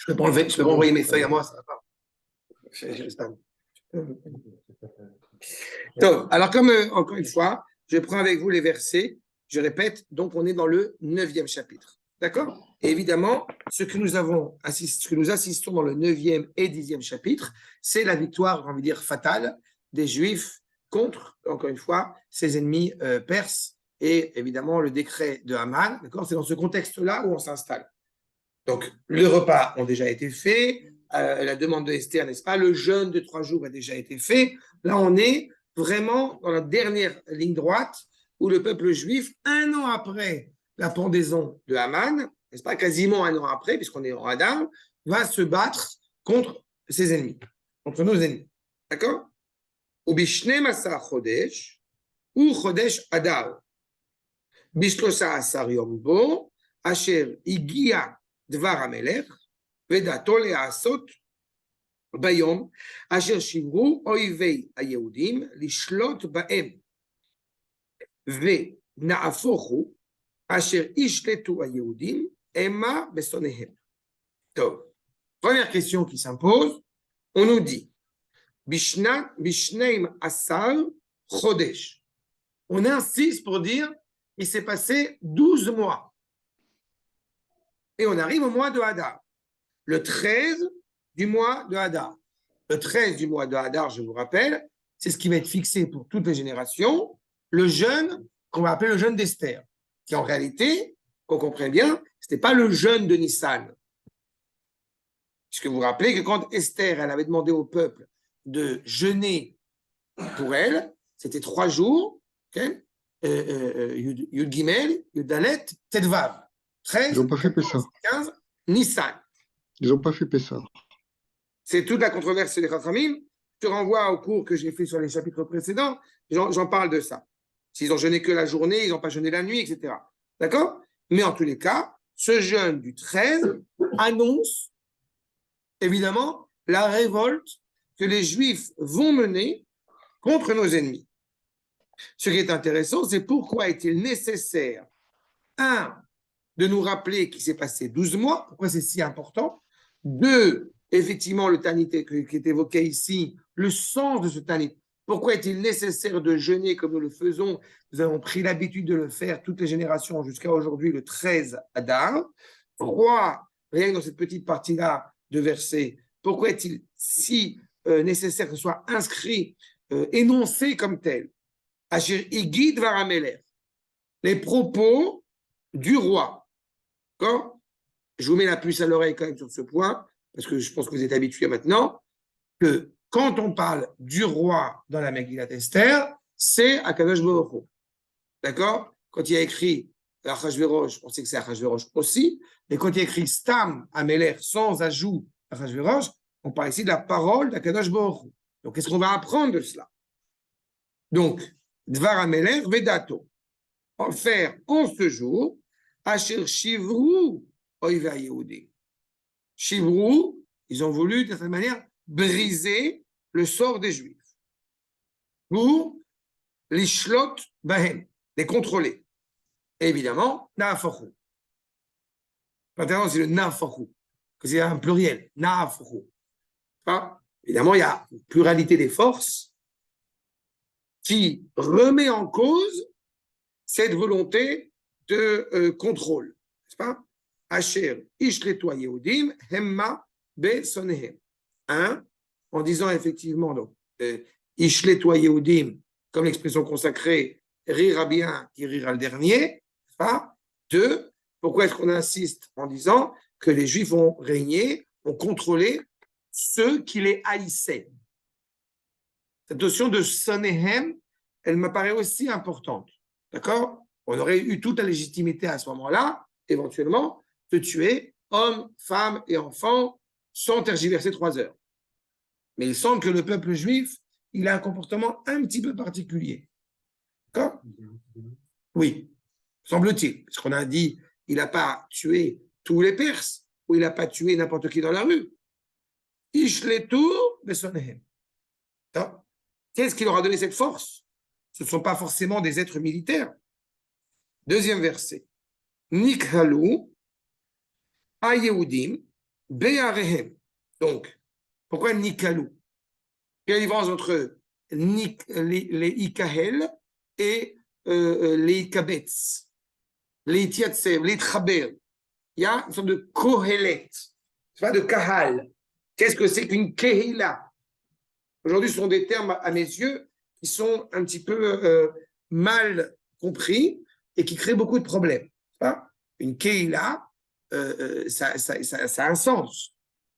Je peux pas envoyer mes feuilles à moi, ça va pas. Donc, alors comme encore une fois, je prends avec vous les versets, je répète, donc on est dans le 9e chapitre. D'accord? Et évidemment, ce que nous assistons dans le 9e et 10e chapitre, c'est la victoire, j'ai envie de dire, fatale des Juifs contre, encore une fois, ses ennemis perses et évidemment le décret de Haman. D'accord? C'est dans ce contexte-là où on s'installe. Donc, le repas a déjà été fait, la demande de Esther, n'est-ce pas? Le jeûne de 3 jours a déjà été fait. Là, on est vraiment dans la dernière ligne droite où le peuple juif, un an après la pendaison de Haman, n'est-ce pas? Quasiment un an après, puisqu'on est en Hadar, va se battre contre ses ennemis, contre nos ennemis. D'accord? Ou bishne masa chodesh, ou chodesh Hadar. Bishlosa asar yom bo, asher igia דבר המלך, ודעתו להעשות ביום, אשר שיברו אויבי היהודים לשלוט בהם, ונהפוך הוא, אשר ישלטו היהודים, המה בשונאיהם. טוב, première question qui s'impose, on nous dit, בשנים עשר חודש. On insiste pour dire, il s'est passé 12 mois. Et on arrive au mois de Hadar, le 13 du mois de Hadar. Le 13 du mois de Hadar, je vous rappelle, c'est ce qui va être fixé pour toutes les générations, le jeûne qu'on va appeler le jeûne d'Esther, qui en réalité, qu'on comprenne bien, ce n'était pas le jeûne de Nissan. Puisque vous vous rappelez que quand Esther, elle avait demandé au peuple de jeûner pour elle, c'était 3 jours, okay? Yud Gimel, Yud Dalet, Tedvav. 13, 15, Nissan. Ils n'ont pas fait Pessah. C'est toute la controverse des Chachamim. Je te renvoie au cours que j'ai fait sur les chapitres précédents. J'en parle de ça. S'ils ont jeûné que la journée, ils n'ont pas jeûné la nuit, etc. D'accord? Mais en tous les cas, ce jeûne du 13 annonce, évidemment, la révolte que les Juifs vont mener contre nos ennemis. Ce qui est intéressant, c'est pourquoi est-il nécessaire, de nous rappeler qu'il s'est passé 12 mois, pourquoi c'est si important. 2, effectivement, le Tanit qui est évoqué ici, le sens de ce Tanit. Pourquoi est-il nécessaire de jeûner comme nous le faisons? Nous avons pris l'habitude de le faire toutes les générations jusqu'à aujourd'hui, le 13 Hadar. 3, rien que dans cette petite partie-là de verset, pourquoi est-il si nécessaire que ce soit inscrit, énoncé comme tel? Asher Igi Dvar HaMelech, les propos du roi. D'accord? Je vous mets la puce à l'oreille quand même sur ce point, parce que je pense que vous êtes habitués maintenant, que quand on parle du roi dans la Megillat Esther, c'est Akadosh Baruch Hu. D'accord? Quand il y a écrit Achashverosh, on sait que c'est Achashverosh aussi, mais quand il y a écrit Stam Amelech sans ajout Achashverosh, on parle ici de la parole d'Akadosh Baruch Hu. Donc, qu'est-ce qu'on va apprendre de cela? Donc, Dvar Amelech Vedato. En faire en ce jour, Asher Shivru Oiva Yehudi. Shivru, ils ont voulu, de cette manière, briser le sort des Juifs pour les shlot bahem, les contrôler. Et évidemment, na'afachu. Maintenant, c'est le na'afachu, que c'est un pluriel, na'afachu. Évidemment, il y a une pluralité des forces qui remet en cause cette volonté de contrôle. N'est-ce pas? Asher ishletu Yehudim hemma besonehem. En disant effectivement, donc, ishletu Yehudim, comme l'expression consacrée, rira bien qui rira le dernier. 2, pourquoi est-ce qu'on insiste en disant que les Juifs ont régné, ont contrôlé ceux qui les haïssaient? Cette notion de sonehem, elle me paraît aussi importante. D'accord? On aurait eu toute la légitimité à ce moment-là, éventuellement, de tuer hommes, femmes et enfants sans tergiverser 3 heures. Mais il semble que le peuple juif, il a un comportement un petit peu particulier. D'accord? Oui, semble-t-il. Parce qu'on a dit, il n'a pas tué tous les Perses, ou il n'a pas tué n'importe qui dans la rue. Ishletu besonehem. Qu'est-ce qui leur a donné cette force? Ce ne sont pas forcément des êtres militaires. 2e verset. Nikhalu ha-Yehudim Be'arehem. Donc, pourquoi Nikalou? Quelle est la différence entre les Ikahel et les Ikabetz, les Itiatsev, les Traber? Il y a une sorte de Kohelet, c'est pas de Kahal. Qu'est-ce que c'est qu'une Kehila? Aujourd'hui, ce sont des termes, à mes yeux, qui sont un petit peu mal compris et qui créent beaucoup de problèmes. Pas une Kehila, ça a un sens.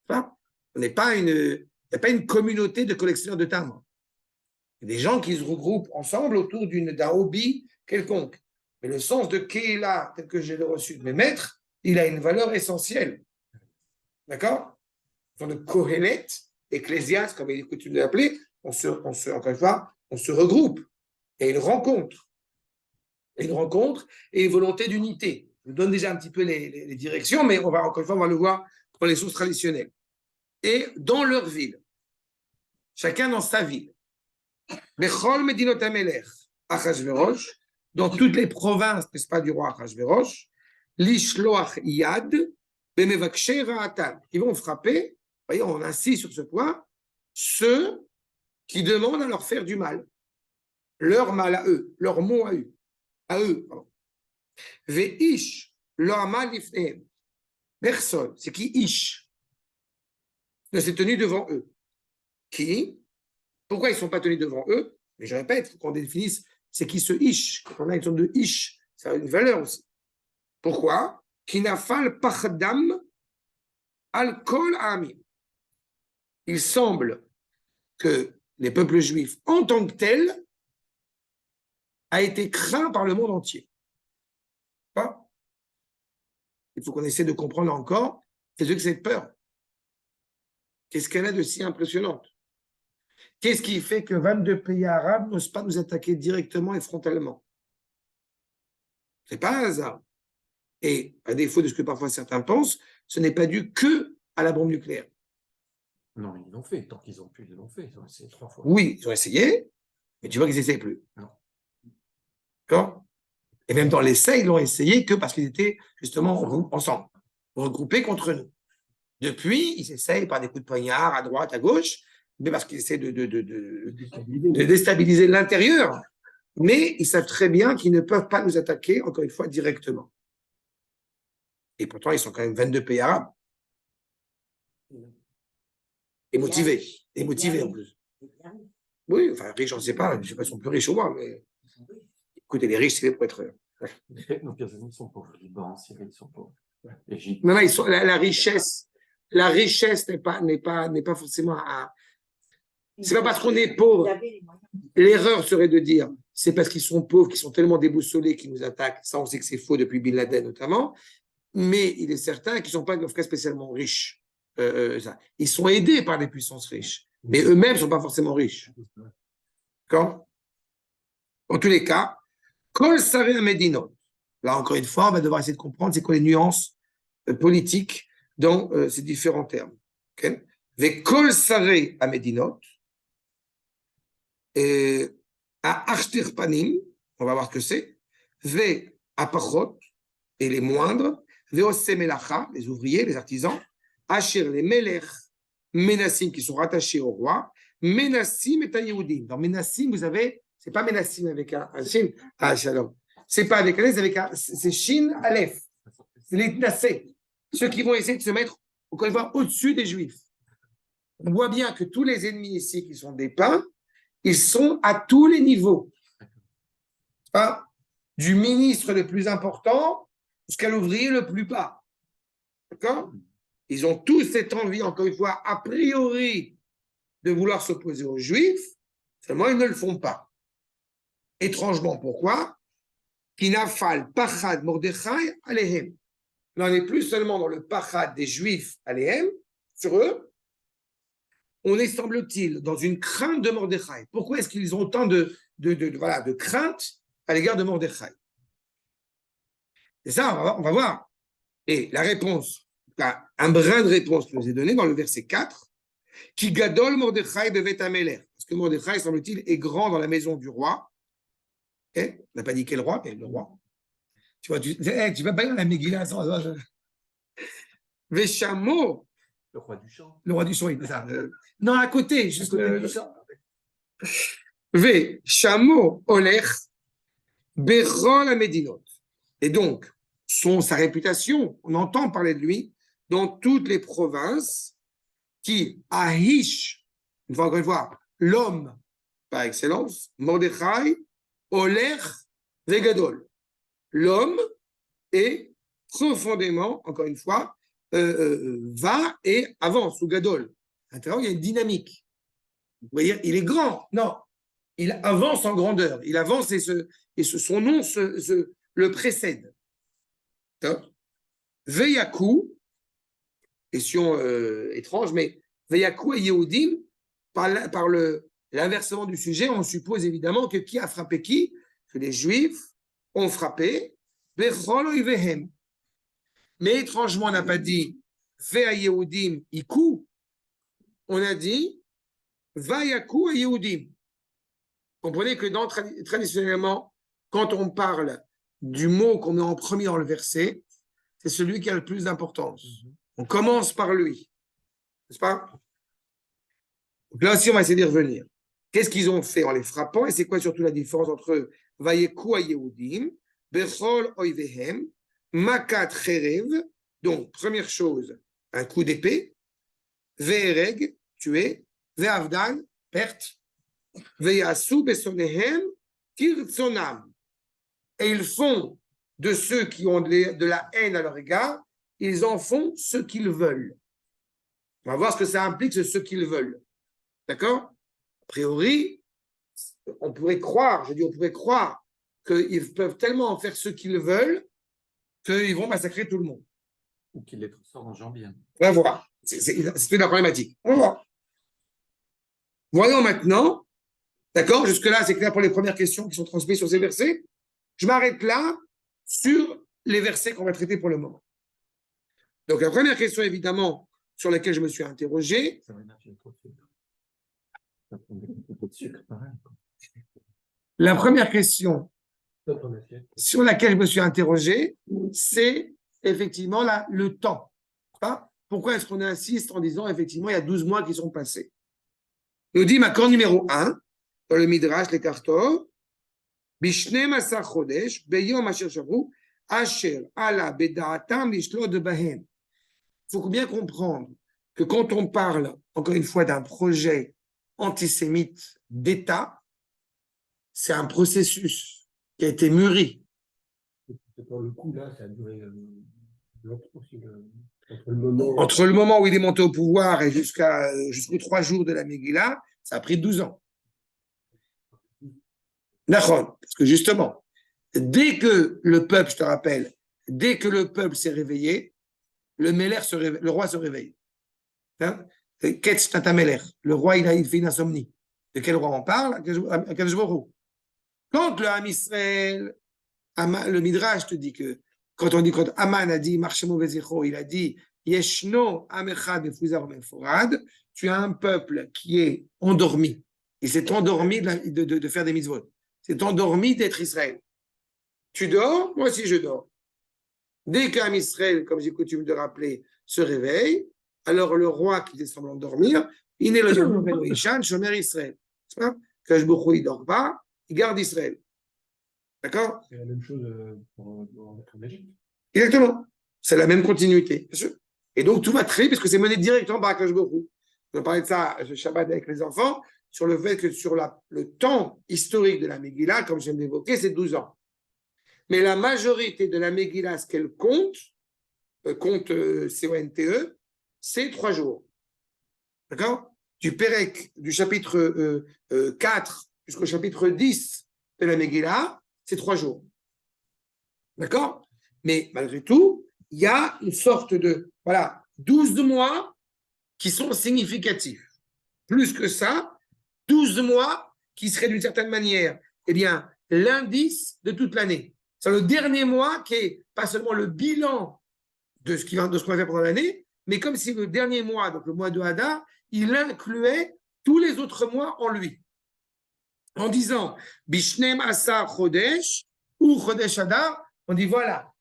Pas On n'est pas une, il n'y a pas une communauté de collectionneurs de timbres. Il y a des gens qui se regroupent ensemble autour d'un hobby quelconque. Mais le sens de Kehila, tel que j'ai reçu de mes maîtres, il a une valeur essentielle. D'accord? Dans le Kohelet, Ecclésiaste, comme il est coutume de l'appeler, encore une fois, on se regroupe. Et une rencontre. Et une volonté d'unité. Je vous donne déjà un petit peu les directions, mais encore une fois, on va le voir dans les sources traditionnelles. Et dans leur ville, chacun dans sa ville. Bechol Medinot HaMelech, Achashverosh, dans toutes les provinces, n'est-ce pas, du roi Achashverosh, Lishloach Yad, Bemevakshei Ra'atan, qui vont frapper, voyez, on insiste sur ce point, ceux qui demandent à leur faire du mal, leur mal à eux, leur mot à eux, Ve'ish lo amal lifnehem, personne, c'est qui Ish, ne s'est tenu devant eux. Qui? Pourquoi ils ne sont pas tenus devant eux? Mais je répète, il faut qu'on définisse c'est qui ce Ish. Quand on a une sorte de Ish, ça a une valeur aussi. Pourquoi? Kinafal pachdam al kol amim. Il semble que les peuples juifs, en tant que tels, a été craint par le monde entier. Pas? Il faut qu'on essaie de comprendre encore qu'est-ce que cette peur. Qu'est-ce qu'elle a de si impressionnante? Qu'est-ce qui fait que 22 pays arabes n'osent pas nous attaquer directement et frontalement? Ce n'est pas un hasard. Et à défaut de ce que parfois certains pensent, ce n'est pas dû que à la bombe nucléaire. Non, mais ils l'ont fait. Tant qu'ils ont pu, ils l'ont fait. Ils ont essayé 3 fois. Oui, ils ont essayé, mais tu vois qu'ils n'essaient plus. Non. D'accord? Et même dans l'essai, ils l'ont essayé que parce qu'ils étaient justement ensemble, regroupés contre nous. Depuis, ils essayent par des coups de poignard à droite, à gauche, mais parce qu'ils essaient de déstabiliser l'intérieur. Mais ils savent très bien qu'ils ne peuvent pas nous attaquer, encore une fois, directement. Et pourtant, ils sont quand même 22 pays arabes. Et motivés. Et motivés en plus. Oui, enfin, riches, on ne sait pas. Je ne sais pas s'ils sont plus riches ou moins, mais écoutez, les riches, c'est pour être. Nos amis sont pauvres. Liban, Syrie, ils sont pauvres. Égypte. Non, ils sont, la richesse n'est pas forcément à. C'est pas parce qu'on est pauvre. L'erreur serait de dire c'est parce qu'ils sont pauvres, qu'ils sont tellement déboussolés qu'ils nous attaquent. Ça, on sait que c'est faux depuis Bin Laden notamment. Mais il est certain qu'ils ne sont pas dans le cas spécialement riches. Ils sont aidés par des puissances riches, mais eux-mêmes ne sont pas forcément riches. D'accord? En tous les cas, Kol Sareh Medinot. Là, encore une fois, on va devoir essayer de comprendre c'est quoi les nuances politiques dans ces différents termes. Okay? Ve Kol Sareh Medinot. À Achterpanim, on va voir ce que c'est. Ve Apachot, et les moindres. Ve Osemelacha, les ouvriers, les artisans. Asher les Melech, Menassim, qui sont rattachés au roi. Menassim et Yehudim. Dans Menassim, vous avez, c'est pas Menassim avec un shin, shalom. C'est pas avec un S, c'est Shin Aleph. C'est les Tnassé. Ceux qui vont essayer de se mettre, encore une fois, au-dessus des Juifs. On voit bien que tous les ennemis ici qui sont dépeints, ils sont à tous les niveaux. Hein? Du ministre le plus important jusqu'à l'ouvrier le plus bas. D'accord? Ils ont tous cette envie, encore une fois, a priori, de vouloir s'opposer aux Juifs, seulement ils ne le font pas. Étrangement, pourquoi? Kinafal, Pachad, Mordechai, Alehem. On n'est plus seulement dans le Pachad des Juifs, Alehem, sur eux, on est, semble-t-il, dans une crainte de Mordechai. Pourquoi est-ce qu'ils ont autant de crainte à l'égard de Mordechai? C'est ça, on va voir. Et la réponse, un brin de réponse qui nous est donné dans le verset 4, qui gadol Mordechai bevet Amelech. Parce que Mordechai, semble-t-il, est grand dans la maison du roi. On n'a pas dit quel roi, mais le roi. Tu vois, tu vas pas dans la Megillah sans. Veshamo Le roi du chant. Le roi du chant, il ça. Non, à côté, juste À côté le du chant. V. Shamo Olech Bechol Amedinot. Et donc, sa réputation, on entend parler de lui dans toutes les provinces qui ahish, encore une fois, l'homme par excellence, Mordechai, Olech, Vegadol. L'homme est profondément, encore une fois, va et avance, ou Gadol. À l'intérieur, il y a une dynamique. Vous voyez, il est grand. Non, il avance en grandeur. Il avance et son nom le précède. Veyaku, question étrange, mais Veyaku et Yehudim, par l'inversement du sujet, on suppose évidemment que qui a frappé qui? Que les Juifs ont frappé Bechol Oivehem. Mais étrangement, on n'a pas dit Vea Yehudim Iku, on a dit Vayaku et Yehudim. Comprenez que traditionnellement, quand on parle du mot qu'on met en premier dans le verset, c'est celui qui a le plus d'importance. On commence par lui. N'est-ce pas? Donc là aussi, on va essayer d'y revenir. Qu'est-ce qu'ils ont fait en les frappant? Et c'est quoi surtout la différence entre Vayeku à Yehudim, Bechol Oivehem, Makat Cherev, donc première chose, un coup d'épée, Ve'ereg, tué, Ve'avdan, perte, Ve'yasu Besonehem, Tirtsonam. Et ils font de ceux qui ont de la haine à leur égard, ils en font ce qu'ils veulent. On va voir ce que ça implique, ce qu'ils veulent. D'accord? A priori, on pourrait croire qu'ils peuvent tellement en faire ce qu'ils veulent qu'ils vont massacrer tout le monde. Ou qu'il les transforme en gens bien. On va voir. C'est la problématique. On va voir. Voyons maintenant. D'accord? Jusque-là, c'est clair pour les premières questions qui sont transmises sur ces versets. Je m'arrête là sur les versets qu'on va traiter pour le moment. Donc, la première question, évidemment, sur laquelle je me suis interrogé. La première question sur laquelle je me suis interrogé, c'est effectivement le temps. Pourquoi est-ce qu'on insiste en disant, effectivement, il y a 12 mois qui sont passés? Il nous dit, accord numéro 1, dans le Midrash, les Kartov, Bishnem Asar Chodesh, Beyom Asher Shavru, Asher Ala Bedaatam Lishlod Bahem. Il faut bien comprendre que quand on parle, encore une fois, d'un projet antisémite d'État, c'est un processus qui a été mûri. Pour le coup, là, ça a duré entre le moment où il est monté au pouvoir et jusqu'aux 3 jours de la Megillah, ça a pris 12 ans. D'accord, parce que justement, dès que le peuple, je te rappelle, dès que le peuple s'est réveillé, le roi se réveille. Hein? Ketz Tatameler, le roi, il fait une insomnie. De quel roi on parle? Akadosh Baruch Hu. Quand le Ham Israël, le Midrash te dit que quand Aman a dit Marshemo Vezicho, il a dit Yeshno Amechad Befuzar Meforad, tu as un peuple qui est endormi. Il s'est endormi de faire des mitzvot. C'est endormi d'être Israël. Tu dors, moi aussi je dors. Dès qu'un Israël, comme j'ai coutume de rappeler, se réveille, alors le roi qui semble endormir, il est le Ishan, Shomer Israël. C'est pas que Baruch Hu, il ne dort pas, il garde Israël. D'accord? C'est la même chose en Égypte. Exactement. C'est la même continuité. Bien sûr. Et donc tout va très bien parce que c'est mené directement par Akash Baruch Hu. On parlait de ça ce Shabbat avec les enfants, sur le fait que sur le temps historique de la Megillah, comme je viens d'évoquer, c'est 12 ans. Mais la majorité de la Megillah, ce qu'elle compte C-O-N-T-E, c'est 3 jours. D'accord? Du Pérec, du chapitre 4 jusqu'au chapitre 10 de la Megillah, c'est 3 jours. D'accord? Mais malgré tout, il y a une sorte de 12 mois qui sont significatifs. Plus que ça, 12 mois qui seraient d'une certaine manière, l'indice de toute l'année. C'est le dernier mois qui est pas seulement le bilan de ce qu'on va faire pendant l'année, mais comme si le dernier mois, donc le mois de Hadar, il incluait tous les autres mois en lui. En disant Bishnem Asar Chodesh ou Chodesh Hadar, on dit voilà,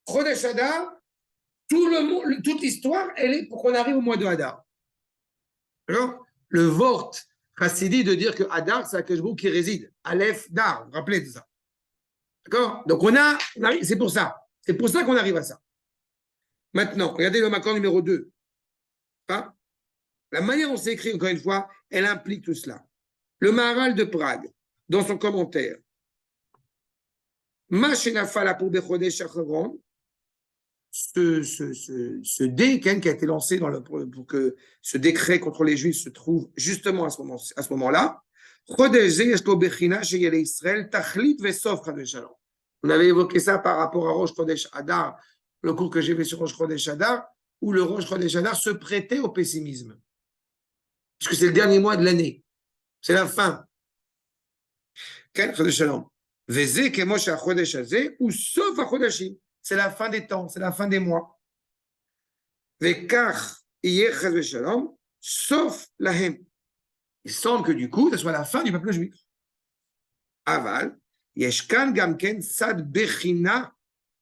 Chodesh Hadar, Toute l'histoire, elle est pour qu'on arrive au mois de Hadar. Alors, le Vort Chassidi de dire que Hadar, c'est Akashbou qui réside. Aleph, Dar, vous vous rappelez de ça. D'accord? Donc, c'est pour ça. C'est pour ça qu'on arrive à ça. Maintenant, regardez le Makor numéro 2. Hein? La manière dont c'est écrit, encore une fois, elle implique tout cela. Le Maharal de Prague, dans son commentaire, Machenafala pour Bechodesh Acharon, ce dé qui a été lancé pour que ce décret contre les Juifs se trouve justement à ce moment-là. On avait évoqué ça par rapport à Rosh Chodesh Adar, le cours que j'ai fait sur Rosh Chodesh Adar, où le Rosh Chodesh Adar se prêtait au pessimisme. Puisque c'est le dernier mois de l'année. C'est la fin. Ou sauf à Chodeshim. C'est la fin des temps, c'est la fin des mois. Sauf lahem. Il semble que du coup, ce soit la fin du peuple juif. Aval, yeshkan gamken sad bechina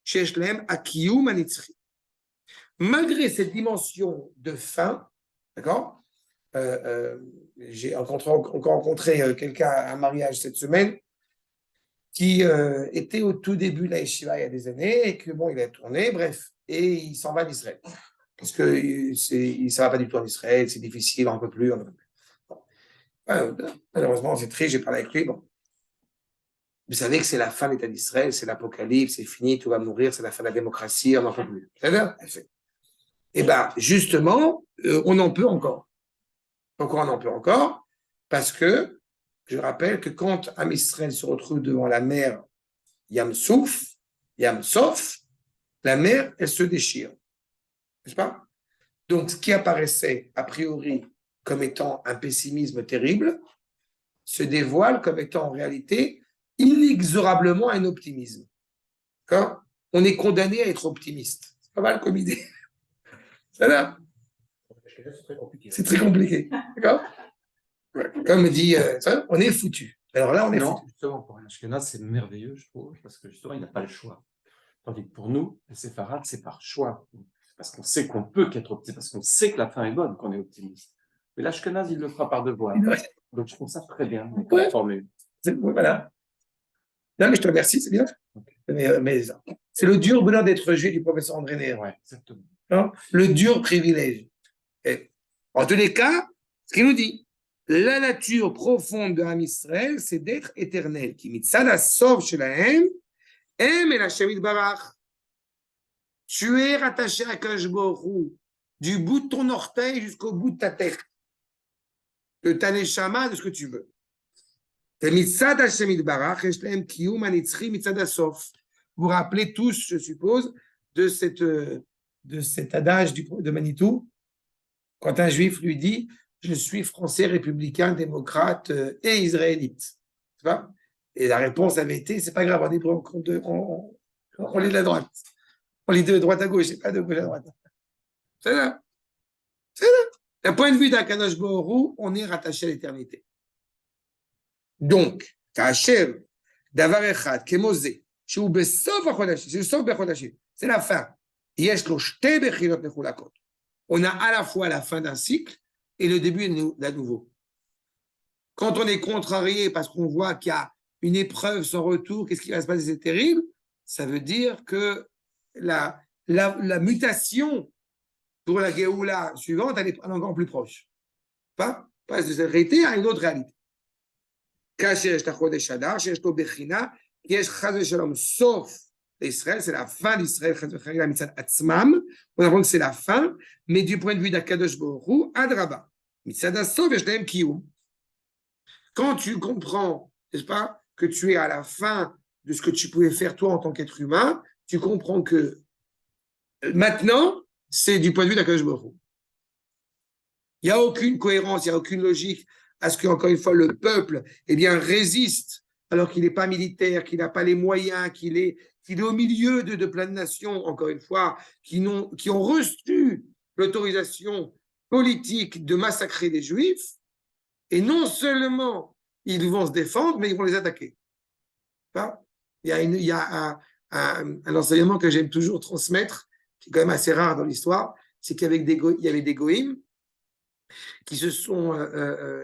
shesh lahem akiyum anitzchi. Malgré cette dimension de fin, d'accord, j'ai encore rencontré quelqu'un à un mariage cette semaine qui était au tout début de la yeshiva il y a des années et que bon, il a tourné, bref, et il s'en va d'Israël. Parce que ça ne va pas du tout en Israël, c'est difficile, on ne peut plus. Bon. Malheureusement, c'est triste, j'ai parlé avec lui. Bon. Vous savez que c'est la fin de l'État d'Israël, c'est l'apocalypse, c'est fini, tout va mourir, c'est la fin de la démocratie, on n'en peut plus. C'est vrai? Et bien, justement, on en peut encore. Pourquoi on en peut encore? Parce que je rappelle que quand Am Israël se retrouve devant la mer Yam Souf, la mer, elle se déchire. N'est-ce pas? Donc, ce qui apparaissait a priori comme étant un pessimisme terrible se dévoile comme étant en réalité inexorablement un optimisme. D'accord? On est condamné à être optimiste. C'est pas mal comme idée. Ça va? C'est très compliqué. D'accord? Ouais. Comme dit, on est foutu. Alors là, on est foutu. Justement, pour un Ashkenaz, c'est merveilleux, je trouve, parce que justement, il n'a pas le choix. Tandis que pour nous, les séfarades, c'est par choix. Parce qu'on sait qu'on peut qu'être optimiste, parce qu'on sait que la fin est bonne, qu'on est optimiste. Mais l'Ashkenaz, il le fera par devoir. Donc, je trouve ça très bien, comme formule. Voilà. Non, mais je te remercie, c'est bien. Okay. Mais c'est le dur bonheur d'être juif du professeur André Néer. Ouais, exactement. Non? Le dur privilège. Et, en tous les cas, ce qu'il nous dit, la nature profonde de Am Israël, c'est d'être éternel. Qui mitzad asov shelahem, em el Hashem yitbarach. Tu es rattaché à Kadosh Baruch Hu, du bout de ton orteil jusqu'au bout de ta tête, de ta neshama, de ce que tu veux. Mitzad Hashem yitbarach, yesh lahem kiyum anitzchi mitzad asof. Vous vous rappelez tous, je suppose, de cet adage de Manitou, quand un juif lui dit « Je suis français, républicain, démocrate et israélite ». Tu vois? Et la réponse avait été « C'est pas grave, on lit de la droite. On lit de droite à gauche, c'est pas de gauche à droite. » C'est là. C'est là. D'un point de vue d'Akadosh Baruch Hu, on est rattaché à l'éternité. Donc, Ka'ashem, Davar Echad, Kemosé, c'est la fin. On a à la fois la fin d'un cycle et le début d'un nouveau. Quand on est contrarié parce qu'on voit qu'il y a une épreuve sans retour, qu'est-ce qui va se passer, c'est terrible, ça veut dire que la mutation pour la Géoula suivante, elle est encore plus proche. Pas de cette réalité à une autre réalité. Sauf Israël, c'est la fin d'Israël, on apprend que c'est la fin, mais du point de vue d'Akadosh Baruch Hu, Adraba. Quand tu comprends, n'est-ce pas, que tu es à la fin de ce que tu pouvais faire toi en tant qu'être humain, tu comprends que maintenant, c'est du point de vue d'Akadosh Baruch Hu. Il n'y a aucune cohérence, il n'y a aucune logique à ce que, encore une fois, le peuple résiste alors qu'il n'est pas militaire, qu'il n'a pas les moyens, qu'il est au milieu de plein de nations, encore une fois, qui ont reçu l'autorisation politique de massacrer les Juifs, et non seulement ils vont se défendre, mais ils vont les attaquer. Il y a un enseignement que j'aime toujours transmettre, qui est quand même assez rare dans l'histoire, c'est qu'il y avait des goïms qui se sont,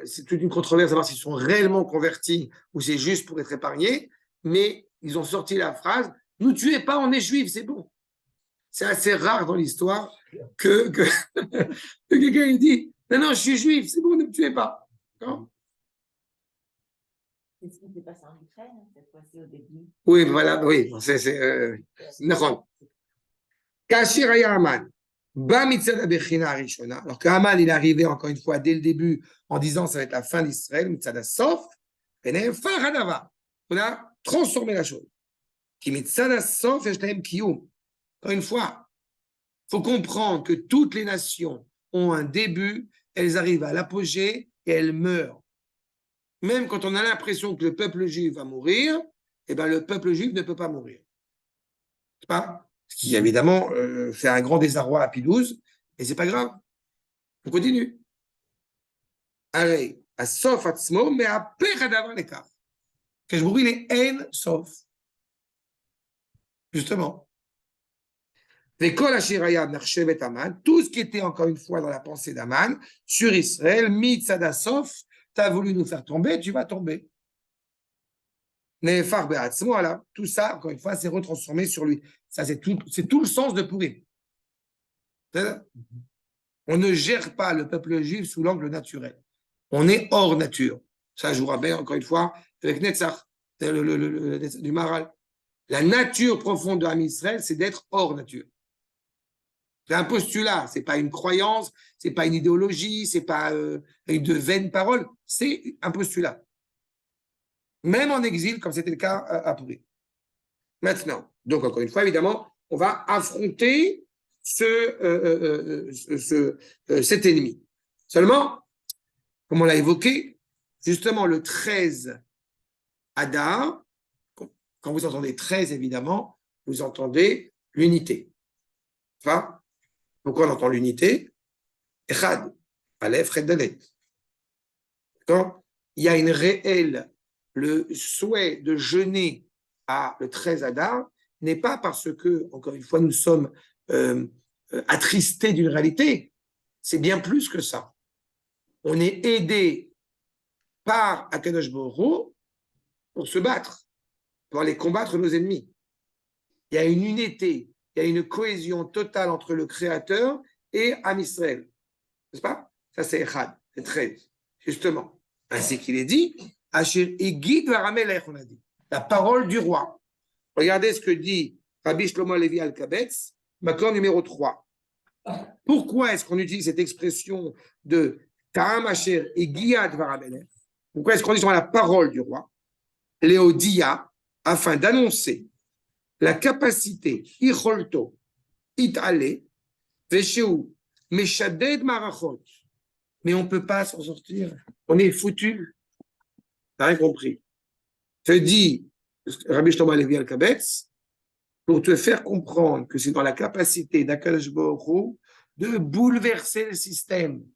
c'est toute une controverse de savoir s'ils sont réellement convertis ou c'est juste pour être épargnés, mais ils ont sorti la phrase « Nous tuez pas, on est juifs, c'est bon ». C'est assez rare dans l'histoire que quelqu'un il dit « Non, non, je suis juif, c'est bon, ne me tuez pas ». C'est ce qui s'est passé en Ukraine, cette fois-ci au début. Oui, voilà, oui, c'est נכון. כאשר היה המן, בא מצד הבחינה הראשונה, alors qu'Aman, il est arrivé encore une fois dès le début en disant ça va être la fin d'Israël, מצד הסוף, ונהפך הדבר. On a transformé la chose. כי מצד הסוף יש להם קיום. Encore une fois, il faut comprendre que toutes les nations ont un début, elles arrivent à l'apogée et elles meurent. Même quand on a l'impression que le peuple juif va mourir, eh ben le peuple juif ne peut pas mourir. C'est pas ce qui évidemment fait un grand désarroi à Pie XII, et c'est pas grave. On continue. Allez, à sauf atzmo, mais à père d'avoir l'écart. Que je brûle les haines sauf. Justement. L'école Ashiraya Narchevet Aman, tout ce qui était encore une fois dans la pensée d'Aman, sur Israël, Mitzada Sof, tu as voulu nous faire tomber, tu vas tomber. Nefar Be'atzmo, voilà, tout ça, encore une fois, c'est retransformé sur lui. Ça, c'est tout le sens de Pourim. On ne gère pas le peuple juif sous l'angle naturel. On est hors nature. Ça, je vous rappelle, encore une fois, avec Netzach, du Maral. La nature profonde de l'âme Israël, c'est d'être hors nature. C'est un postulat, c'est pas une croyance, c'est pas une idéologie, c'est pas de vaines paroles, c'est un postulat. Même en exil, comme c'était le cas à Pourim. Maintenant, donc encore une fois, évidemment, on va affronter cet ennemi. Seulement, comme on l'a évoqué, justement le 13 Adar, quand vous entendez 13, évidemment, vous entendez l'unité. Enfin, pourquoi on entend l'unité? Echad, Aleph, Red Dalet. D'accord? Il y a une réelle, le souhait de jeûner à le 13 Adar n'est pas parce que, encore une fois, nous sommes attristés d'une réalité. C'est bien plus que ça. On est aidé par Akadosh Baruch Hu pour se battre, pour aller combattre nos ennemis. Il y a une unité, il y a une cohésion totale entre le Créateur et Am Israël. N'est-ce pas? Ça, c'est Echad, c'est 13. Justement. Ainsi qu'il est dit, Asher Egid Varamelech, on a dit. La parole du roi. Regardez ce que dit Rabbi Shlomo Levi Alkabetz, Makor numéro 3. Pourquoi est-ce qu'on utilise cette expression de Ta'am Asher Egiyad Varamelech? Pourquoi est-ce qu'on dit sur la parole du roi? Léodia, afin d'annoncer la capacité, Icholto, Itale, Veshéu, Meshaded Marachot. Mais on ne peut pas s'en sortir. On est foutu. T'as rien compris. Te dit Rabbi Shlomo Levi Alkabetz, pour te faire comprendre que c'est dans la capacité d'Akadosh Baruch Hu de bouleverser le système.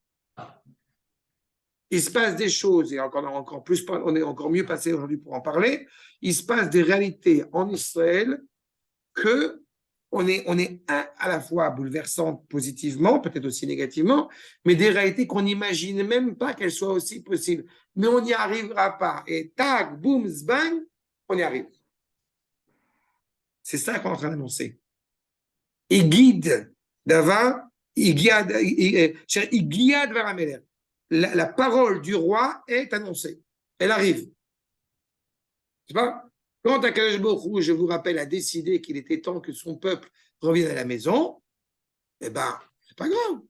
Il se passe des choses, et encore plus, on est encore mieux passé aujourd'hui pour en parler, il se passe des réalités en Israël que on est à la fois bouleversantes positivement, peut-être aussi négativement, mais des réalités qu'on n'imagine même pas qu'elles soient aussi possibles. Mais on n'y arrivera pas. Et tac, boum, zbang, on y arrive. C'est ça qu'on est en train d'annoncer. Il guide d'avant, il guide vers la mêlée. La parole du roi est annoncée. Elle arrive. C'est pas? Quand Akadosh Baruch Hu, je vous rappelle, a décidé qu'il était temps que son peuple revienne à la maison, eh ben, c'est pas grave.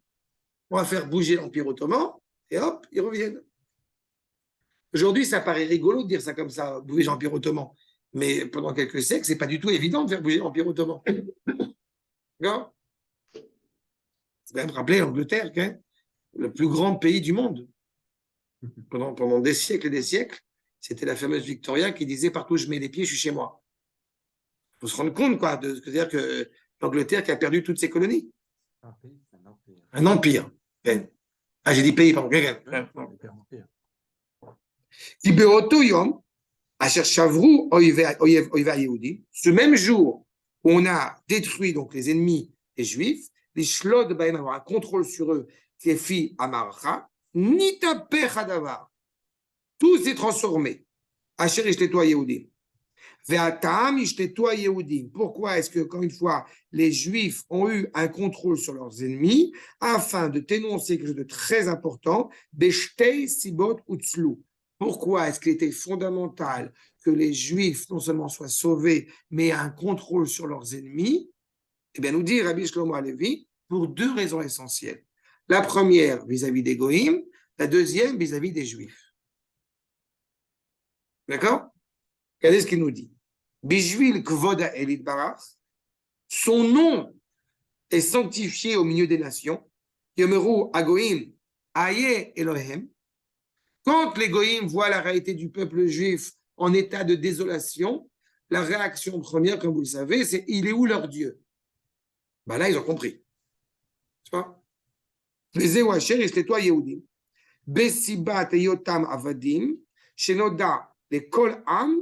On va faire bouger l'Empire ottoman et hop, ils reviennent. Aujourd'hui, ça paraît rigolo de dire ça comme ça, bouger l'Empire ottoman. Mais pendant quelques siècles, c'est pas du tout évident de faire bouger l'Empire ottoman. D'accord? C'est même rappeler l'Angleterre, hein, le plus grand pays du monde. Pendant des siècles et des siècles, c'était la fameuse Victoria qui disait partout où je mets les pieds, je suis chez moi. Il faut se rendre compte, quoi, de ce que c'est-à-dire que l'Angleterre qui a perdu toutes ses colonies. Un empire. Ah, j'ai dit pays, pardon. Ce même jour où on a détruit donc les ennemis les Juifs, les Shlod Bahem, avoir un contrôle sur eux, qui est fi Amaracha, Nitaper Hadavar. Tout s'est transformé. Asher Ishtetoi Yehudim. Ve'atam Ishtetoi Yehudim. Pourquoi est-ce que, encore une fois, les Juifs ont eu un contrôle sur leurs ennemis afin de dénoncer quelque chose de très important, Beshtei Sibot Utzlu. Pourquoi est-ce qu'il était fondamental que les Juifs non seulement soient sauvés, mais aient un contrôle sur leurs ennemis? Eh bien, nous dit Rabbi Shlomo Alevi, pour deux raisons essentielles. La première, vis-à-vis des Goïms, la deuxième, vis-à-vis des Juifs. D'accord? Regardez ce qu'il nous dit. Bishvil Kvoda Elit Barach, son nom est sanctifié au milieu des nations. Yomeru Agoïm, Aye Elohem. Quand les Goïms voient la réalité du peuple juif en état de désolation, la réaction première, comme vous le savez, c'est il est où leur Dieu? Ben là, ils ont compris. Tu vois? Les Ewacher, et toi, Yehudim. Besibat et Yotam Avadim, Shenoda, les Kol Am,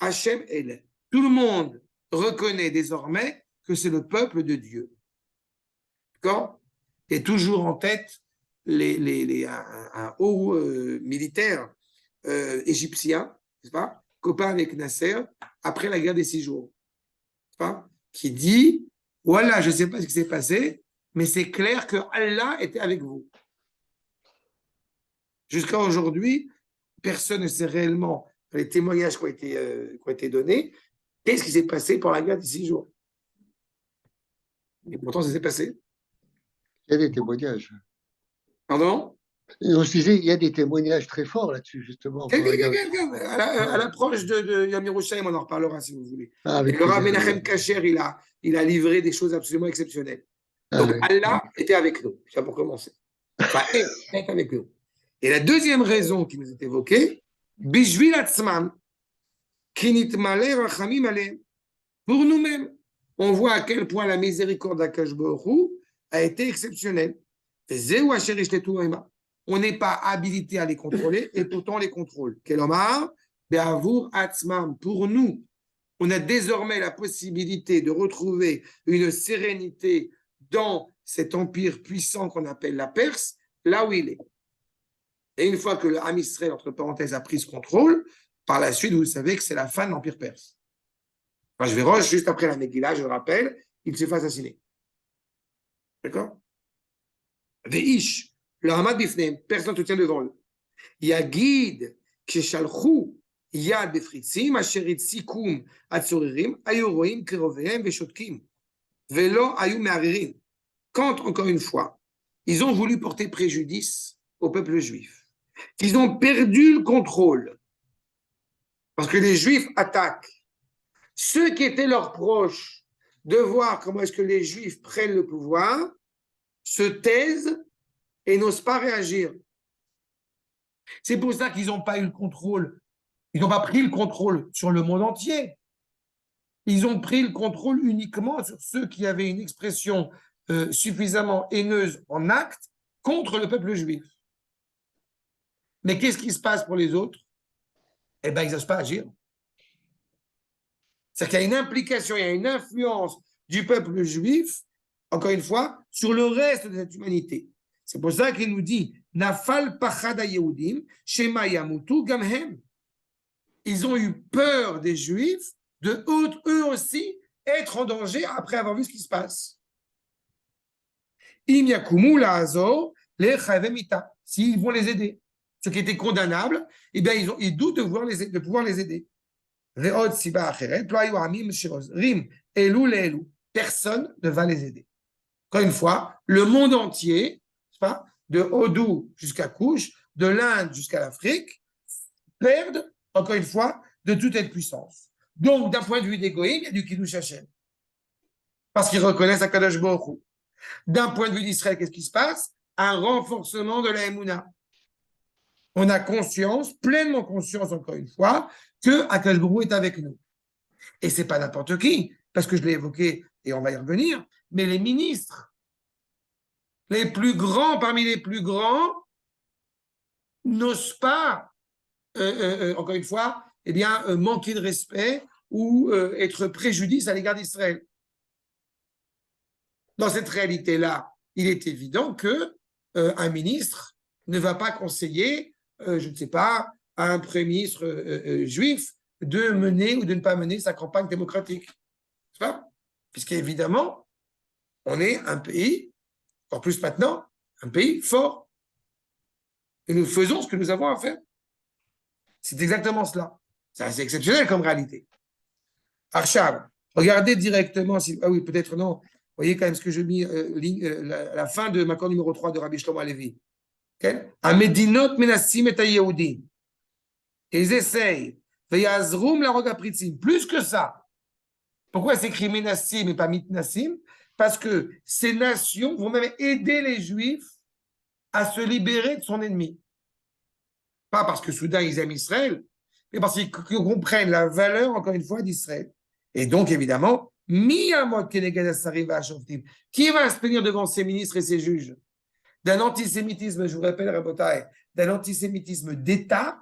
Hashem Ele. Tout le monde reconnaît désormais que c'est le peuple de Dieu. D'accord? Et toujours en tête un haut militaire égyptien, n'est-ce pas, copain avec Nasser, après la guerre des 6 jours, n'est-ce pas, qui dit, voilà, je ne sais pas ce qui s'est passé, mais c'est clair que Allah était avec vous. Jusqu'à aujourd'hui, personne ne sait réellement, les témoignages qui ont été donnés, qu'est-ce qui s'est passé pour la guerre des 6 jours. Et pourtant, ça s'est passé. Il y a des témoignages. Pardon? Et on se disait, il y a des témoignages très forts là-dessus, justement. À l'approche de Yom Yerushalayim, on en reparlera si vous voulez. Ah, et le Rav Menachem Kacher, il a livré des choses absolument exceptionnelles. Donc Allah était avec nous, ça pour commencer. Enfin, est avec nous. Et la deuxième raison qui nous est évoquée, Bishvil Atzman, Kinitmale Rachamim Aleim. Pour nous-mêmes, on voit à quel point la miséricorde d'Akash Baruch Hu a été exceptionnelle. On n'est pas habilité à les contrôler et pourtant on les contrôle. Kelomar, Be'avour Atzmam. Pour nous, on a désormais la possibilité de retrouver une sérénité dans cet empire puissant qu'on appelle la Perse, là où il est. Et une fois que le Ham Israël, entre parenthèses, a pris ce contrôle, par la suite, vous savez que c'est la fin de l'empire perse. Enfin, je vais Roche, juste après la Megillah, je le rappelle, il s'est fait assassiner. D'accord? Veish, le Hamad Bifneim, personne ne te tient devant eux. Yagid, Keshalchou, Yad Befritzim, Asherit Sikum, Atzoririm, Ayuroim, Kerovehem, Veshotkim, Velo, Ayum, Me'aririm. Quand, encore une fois, ils ont voulu porter préjudice au peuple juif, qu'ils ont perdu le contrôle, parce que les Juifs attaquent, ceux qui étaient leurs proches, de voir comment est-ce que les Juifs prennent le pouvoir, se taisent et n'osent pas réagir. C'est pour ça qu'ils n'ont pas eu le contrôle. Ils n'ont pas pris le contrôle sur le monde entier. Ils ont pris le contrôle uniquement sur ceux qui avaient une expression suffisamment haineuse en acte contre le peuple juif. Mais qu'est-ce qui se passe pour les autres? Eh bien, ils n'osent pas agir. C'est-à-dire qu'il y a une implication, il y a une influence du peuple juif, encore une fois, sur le reste de cette humanité. C'est pour ça qu'il nous dit Nafal pachad Yehudim, Shema yamutu gamhem. Ils ont eu peur des Juifs de eux aussi être en danger après avoir vu ce qui se passe. Im yakumu la'azor le chavemita. S'ils vont les aider, ce qui était condamnable, eh bien ils doutent de pouvoir les aider. Personne ne va les aider. Encore une fois, le monde entier, de Hodou jusqu'à Kouch, de l'Inde jusqu'à l'Afrique, perdent, encore une fois, de toute cette puissance. Donc, d'un point de vue des Goïms, il y a du Kiddush Hashem. Parce qu'ils reconnaissent Akadosh Baruch Hu. D'un point de vue d'Israël, qu'est-ce qui se passe? Un renforcement de la Emouna. On a conscience, pleinement conscience, encore une fois, que Akadosh Baruch Hu est avec nous. Et ce n'est pas n'importe qui, parce que je l'ai évoqué, et on va y revenir, mais les ministres, les plus grands parmi les plus grands, n'osent pas, encore une fois, eh bien, manquer de respect ou être préjudice à l'égard d'Israël. Dans cette réalité-là, il est évident que un ministre ne va pas conseiller, je ne sais pas, à un premier ministre juif de mener ou de ne pas mener sa campagne démocratique. C'est pas? Puisqu'évidemment, on est un pays, en plus maintenant, un pays fort. Et nous faisons ce que nous avons à faire. C'est exactement cela. C'est assez exceptionnel comme réalité. Arshab, regardez directement, si, ah oui, peut-être non, vous voyez quand même ce que je mis, la fin de Makor numéro 3 de Rabbi Shlomo Alevi. Amedinot menassim et Yehudim. Ils essayent. Veyazrum la roga pritzim. Plus que ça. Pourquoi c'est écrit menassim et pas mitnassim? Parce que ces nations vont même aider les Juifs à se libérer de son ennemi. Pas parce que soudain ils aiment Israël, mais parce qu'ils comprennent la valeur, encore une fois, d'Israël. Et donc, évidemment, qui va se tenir devant ces ministres et ces juges d'un antisémitisme, je vous rappelle, Rabotai, d'un antisémitisme d'État,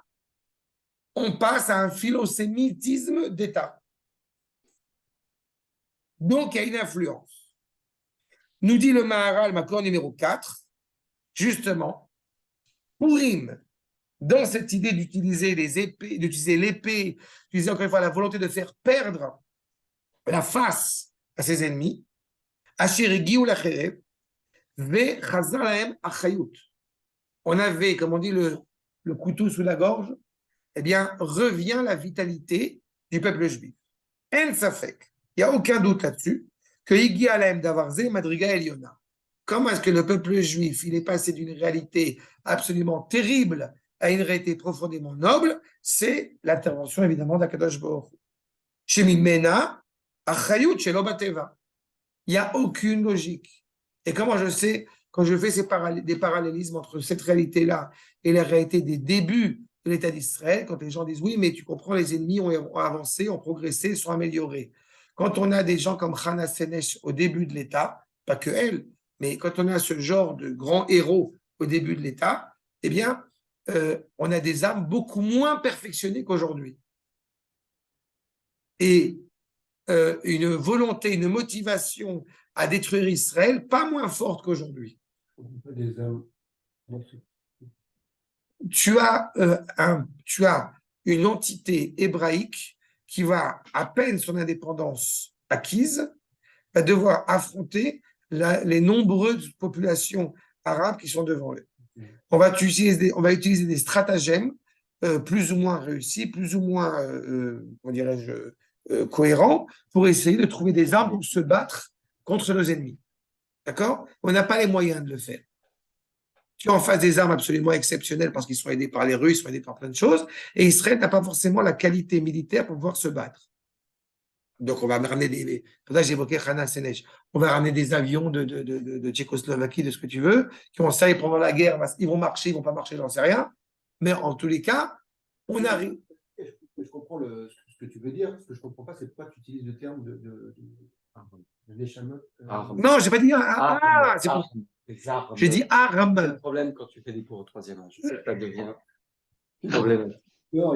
on passe à un philosémitisme d'État. Donc, il y a une influence. Nous dit le Maharal, Makor numéro 4, justement, Purim, dans cette idée d'utiliser les épées, d'utiliser l'épée, d'utiliser encore une fois la volonté de faire perdre la face à ses ennemis, on avait, comme on dit, le couteau sous la gorge, eh bien, revient la vitalité du peuple juif. En safek, il n'y a aucun doute là-dessus, que Igi Alaim Davarze Madriga Eliona. Comment est-ce que le peuple juif, il est passé d'une réalité absolument terrible à une réalité profondément noble? C'est l'intervention, évidemment, d'Akadosh Baruch Hu. Shemimena, Achayut Shelo Bateva. Il n'y a aucune logique. Et comment je sais, quand je fais des parallélismes entre cette réalité-là et la réalité des débuts de l'État d'Israël, quand les gens disent oui, mais tu comprends, les ennemis ont avancé, ont progressé, sont améliorés. Quand on a des gens comme Hana Senesh au début de l'État, pas que elle, mais quand on a ce genre de grands héros au début de l'État, eh bien, on a des armes beaucoup moins perfectionnées qu'aujourd'hui. Et une volonté, une motivation à détruire Israël, pas moins forte qu'aujourd'hui. Tu as une entité hébraïque qui va, à peine son indépendance acquise, va devoir affronter les nombreuses populations arabes qui sont devant eux. On va utiliser des stratagèmes plus ou moins réussis, plus ou moins, comment dirais-je, cohérents, pour essayer de trouver des armes pour se battre contre nos ennemis. D'accord? On n'a pas les moyens de le faire. Tu as en face des armes absolument exceptionnelles parce qu'ils sont aidés par les Russes, ils sont aidés par plein de choses, et Israël n'a pas forcément la qualité militaire pour pouvoir se battre. Donc, on va ramener des. Pour ça, j'évoquais Hana Senesh. On va ramener des avions de Tchécoslovaquie, de ce que tu veux, qui vont ça, et pendant la guerre, ils vont marcher, ils ne vont pas marcher, j'en sais rien. Mais en tous les cas, on arrive. Je comprends ce que tu veux dire. Ce que je ne comprends pas, c'est pourquoi tu utilises le terme de l'échameau. Non, je n'ai pas dit. J'ai dit arme. C'est le problème quand tu fais des cours au troisième âge. Ça devient problème. Non,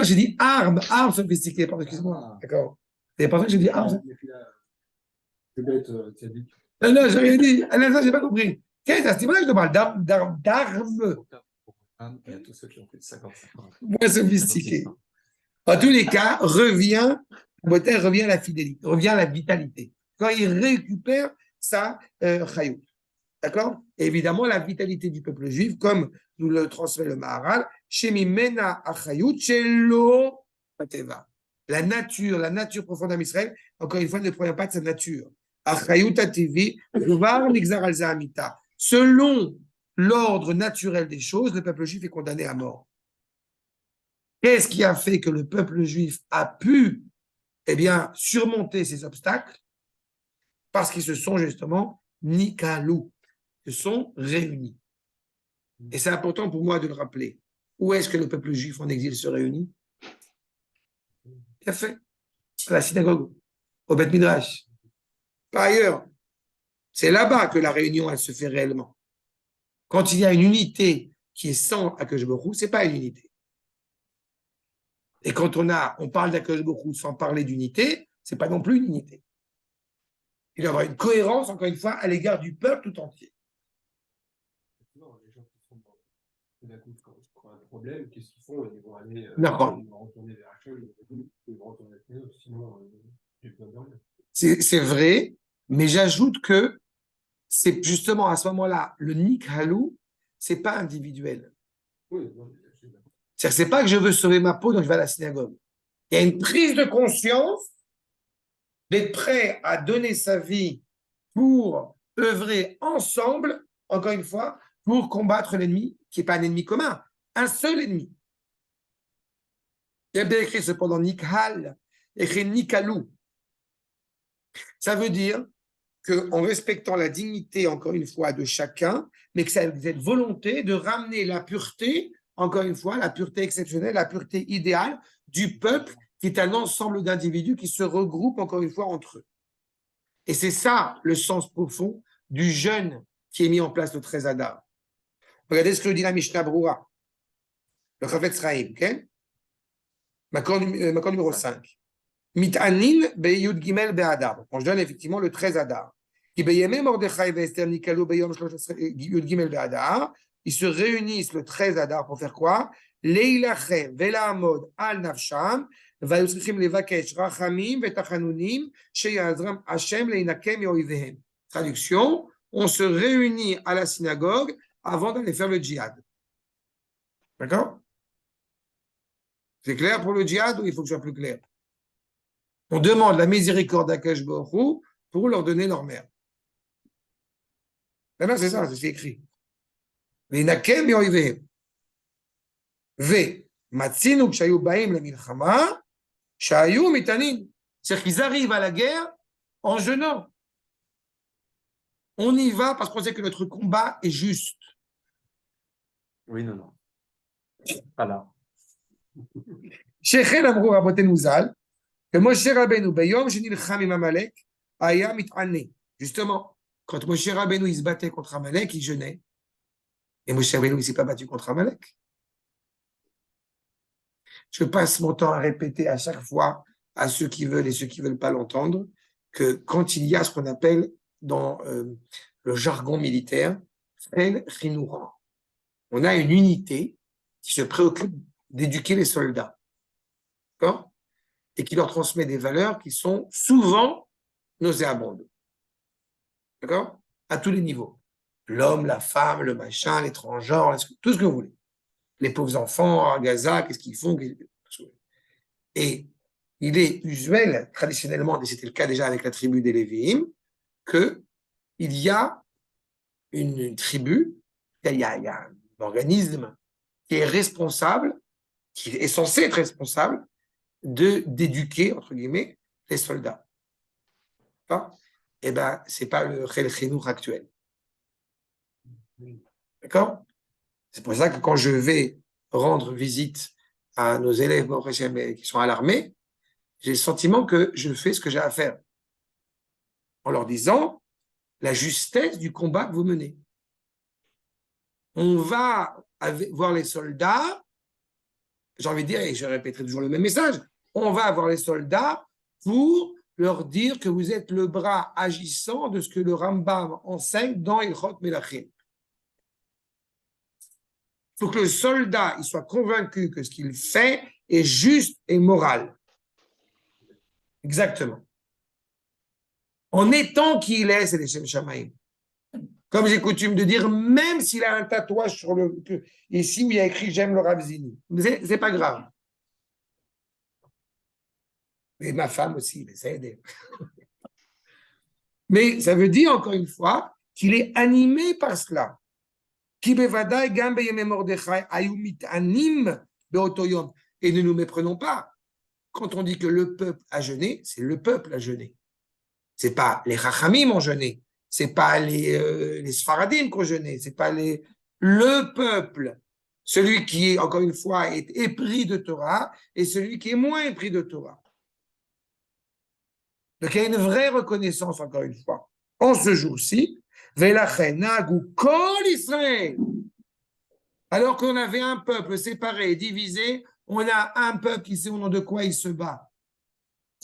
j'ai dit arme sophistiquée. Pardon, excuse-moi. D'accord. C'est pas ça que j'ai dit arme. C'est bête, Non, j'ai rien dit. À l'instant, je n'ai pas compris. Qu'est-ce que c'est pour ça que je te parle d'arme. Et à tous ceux qui ont plus de 55 ans. Moins sophistiqué. En tous les cas, revient la fidélité, revient la vitalité. Quand il récupère sa chayout. D'accord? Et évidemment, la vitalité du peuple juif, comme nous le transmet le Maharal, Shemimena achayut shelo bateva. La nature profonde d'Israël, encore une fois, ne provient pas de sa nature. Achayut ativi, ruvar nixar al zahamita. Selon l'ordre naturel des choses, le peuple juif est condamné à mort. Qu'est-ce qui a fait que le peuple juif a pu, eh bien, surmonter ces obstacles? Parce qu'ils se sont justement nikalou, se sont réunis. Et c'est important pour moi de le rappeler. Où est-ce que le peuple juif en exil se réunit? Bien fait. À la synagogue, au Beth Midrash. Par ailleurs, c'est là-bas que la réunion, elle se fait réellement. Quand il y a une unité qui est sans Akadosh Baruch Hu, ce n'est pas une unité. Et quand on parle d'Akadosh Baruch Hu sans parler d'unité, ce n'est pas non plus une unité. Il doit y avoir une cohérence, encore une fois, à l'égard du peuple tout entier. Non, les gens qui sont d'un coup, quand un problème, qu'est-ce qu'ils font? Ils vont aller, D'accord. ils vont retourner vers Hachem, ils vont retourner vers les autres, sinon, j'ai peur de rien. C'est vrai, mais j'ajoute que c'est justement à ce moment-là, le Nikhalou, c'est pas individuel. Oui, non, mais c'est d'accord. C'est-à-dire, c'est pas que je veux sauver ma peau, donc je vais à la synagogue. Il y a une prise de conscience d'être prêt à donner sa vie pour œuvrer ensemble, encore une fois, pour combattre l'ennemi, qui n'est pas un ennemi commun, un seul ennemi. Il y a bien écrit cependant Nikhal, écrit Nikalou. Ça veut dire qu'en respectant la dignité, encore une fois, de chacun, mais que ça cette volonté de ramener la pureté, encore une fois, la pureté exceptionnelle, la pureté idéale du peuple, qui est un ensemble d'individus qui se regroupent, encore une fois, entre eux. Et c'est ça le sens profond du jeûne qui est mis en place le 13 Adar. Regardez ce que dit la Mishnah Broura, le Chafetz Chaim, ok? Makor numéro 5. Mit'anin beyud gimel be'adar. Donc, on jeûne effectivement le 13 Adar. Qui beyeme Mordechai ve'Esther nikalu beyom yud gimel be'adar. Ils se réunissent le 13 Adar pour faire quoi? Leilachem ve'la'amod al nafsham והיו צריכים לבקש רחמים ותחנונים שיעזרם השם להינקם מאויביהם. Traduction, on se réunit à la synagogue avant d'aller faire le djihad. D'accord? C'est clair pour le djihad ou il faut que je sois plus clair? On demande la miséricorde d'Akash Baruch Hu pour leur donner leur mère. Maintenant, c'est ça, c'est écrit. להינקם מאויביהם. ומצאנו כשהיו באים למלחמה שהיו מתענים. C'est-à-dire qu'ils arrivent à la guerre en jeûnant. On y va parce qu'on sait que notre combat est juste. Oui, non. Pas là. Shechel amrou rabotenu zal, que Moshe Rabbeinu beyom shenilcham im Amalek aya mit'ane. Justement, quand Moshe Rabbeinu il se battait contre Amalek, il jeûnait. Et Moshe Rabbeinu il s'est pas battu contre Amalek. Je passe mon temps à répéter à chaque fois à ceux qui veulent et ceux qui ne veulent pas l'entendre que quand il y a ce qu'on appelle dans le jargon militaire, on a une unité qui se préoccupe d'éduquer les soldats, d'accord? Et qui leur transmet des valeurs qui sont souvent nauséabondes, d'accord? À tous les niveaux. L'homme, la femme, le machin, les transgenres, tout ce que vous voulez. Les pauvres enfants à Gaza, qu'est-ce qu'ils font? Et il est usuel, traditionnellement, et c'était le cas déjà avec la tribu des Lévi'im, qu'il y a une tribu, il y a un organisme qui est responsable, qui est censé être responsable d'éduquer, entre guillemets, les soldats. Eh bien, ce n'est pas le Chel Chinour actuel. D'accord? C'est pour ça que quand je vais rendre visite à nos élèves qui sont à l'armée, j'ai le sentiment que je fais ce que j'ai à faire. En leur disant la justesse du combat que vous menez. On va voir les soldats, j'ai envie de dire, et je répéterai toujours le même message, on va voir les soldats pour leur dire que vous êtes le bras agissant de ce que le Rambam enseigne dans Ilchot Melachim. Il faut que le soldat il soit convaincu que ce qu'il fait est juste et moral. Exactement. En étant qui il est, c'est les Shem Shamaim. Comme j'ai coutume de dire, même s'il a un tatouage sur ici où il y a écrit j'aime le Rav Zini, c'est pas grave. Et ma femme aussi, mais ça aide. Mais ça veut dire encore une fois qu'il est animé par cela. Et ne nous méprenons pas. Quand on dit que le peuple a jeûné, c'est le peuple a jeûné. C'est pas les Chachamim ont jeûné. C'est pas les Sfaradim qui ont jeûné. C'est pas le peuple. Celui qui est, encore une fois, est épris de Torah et celui qui est moins épris de Torah. Donc il y a une vraie reconnaissance, encore une fois, en ce jour-ci. Alors qu'on avait un peuple séparé, divisé, on a un peuple qui sait au nom de quoi il se bat.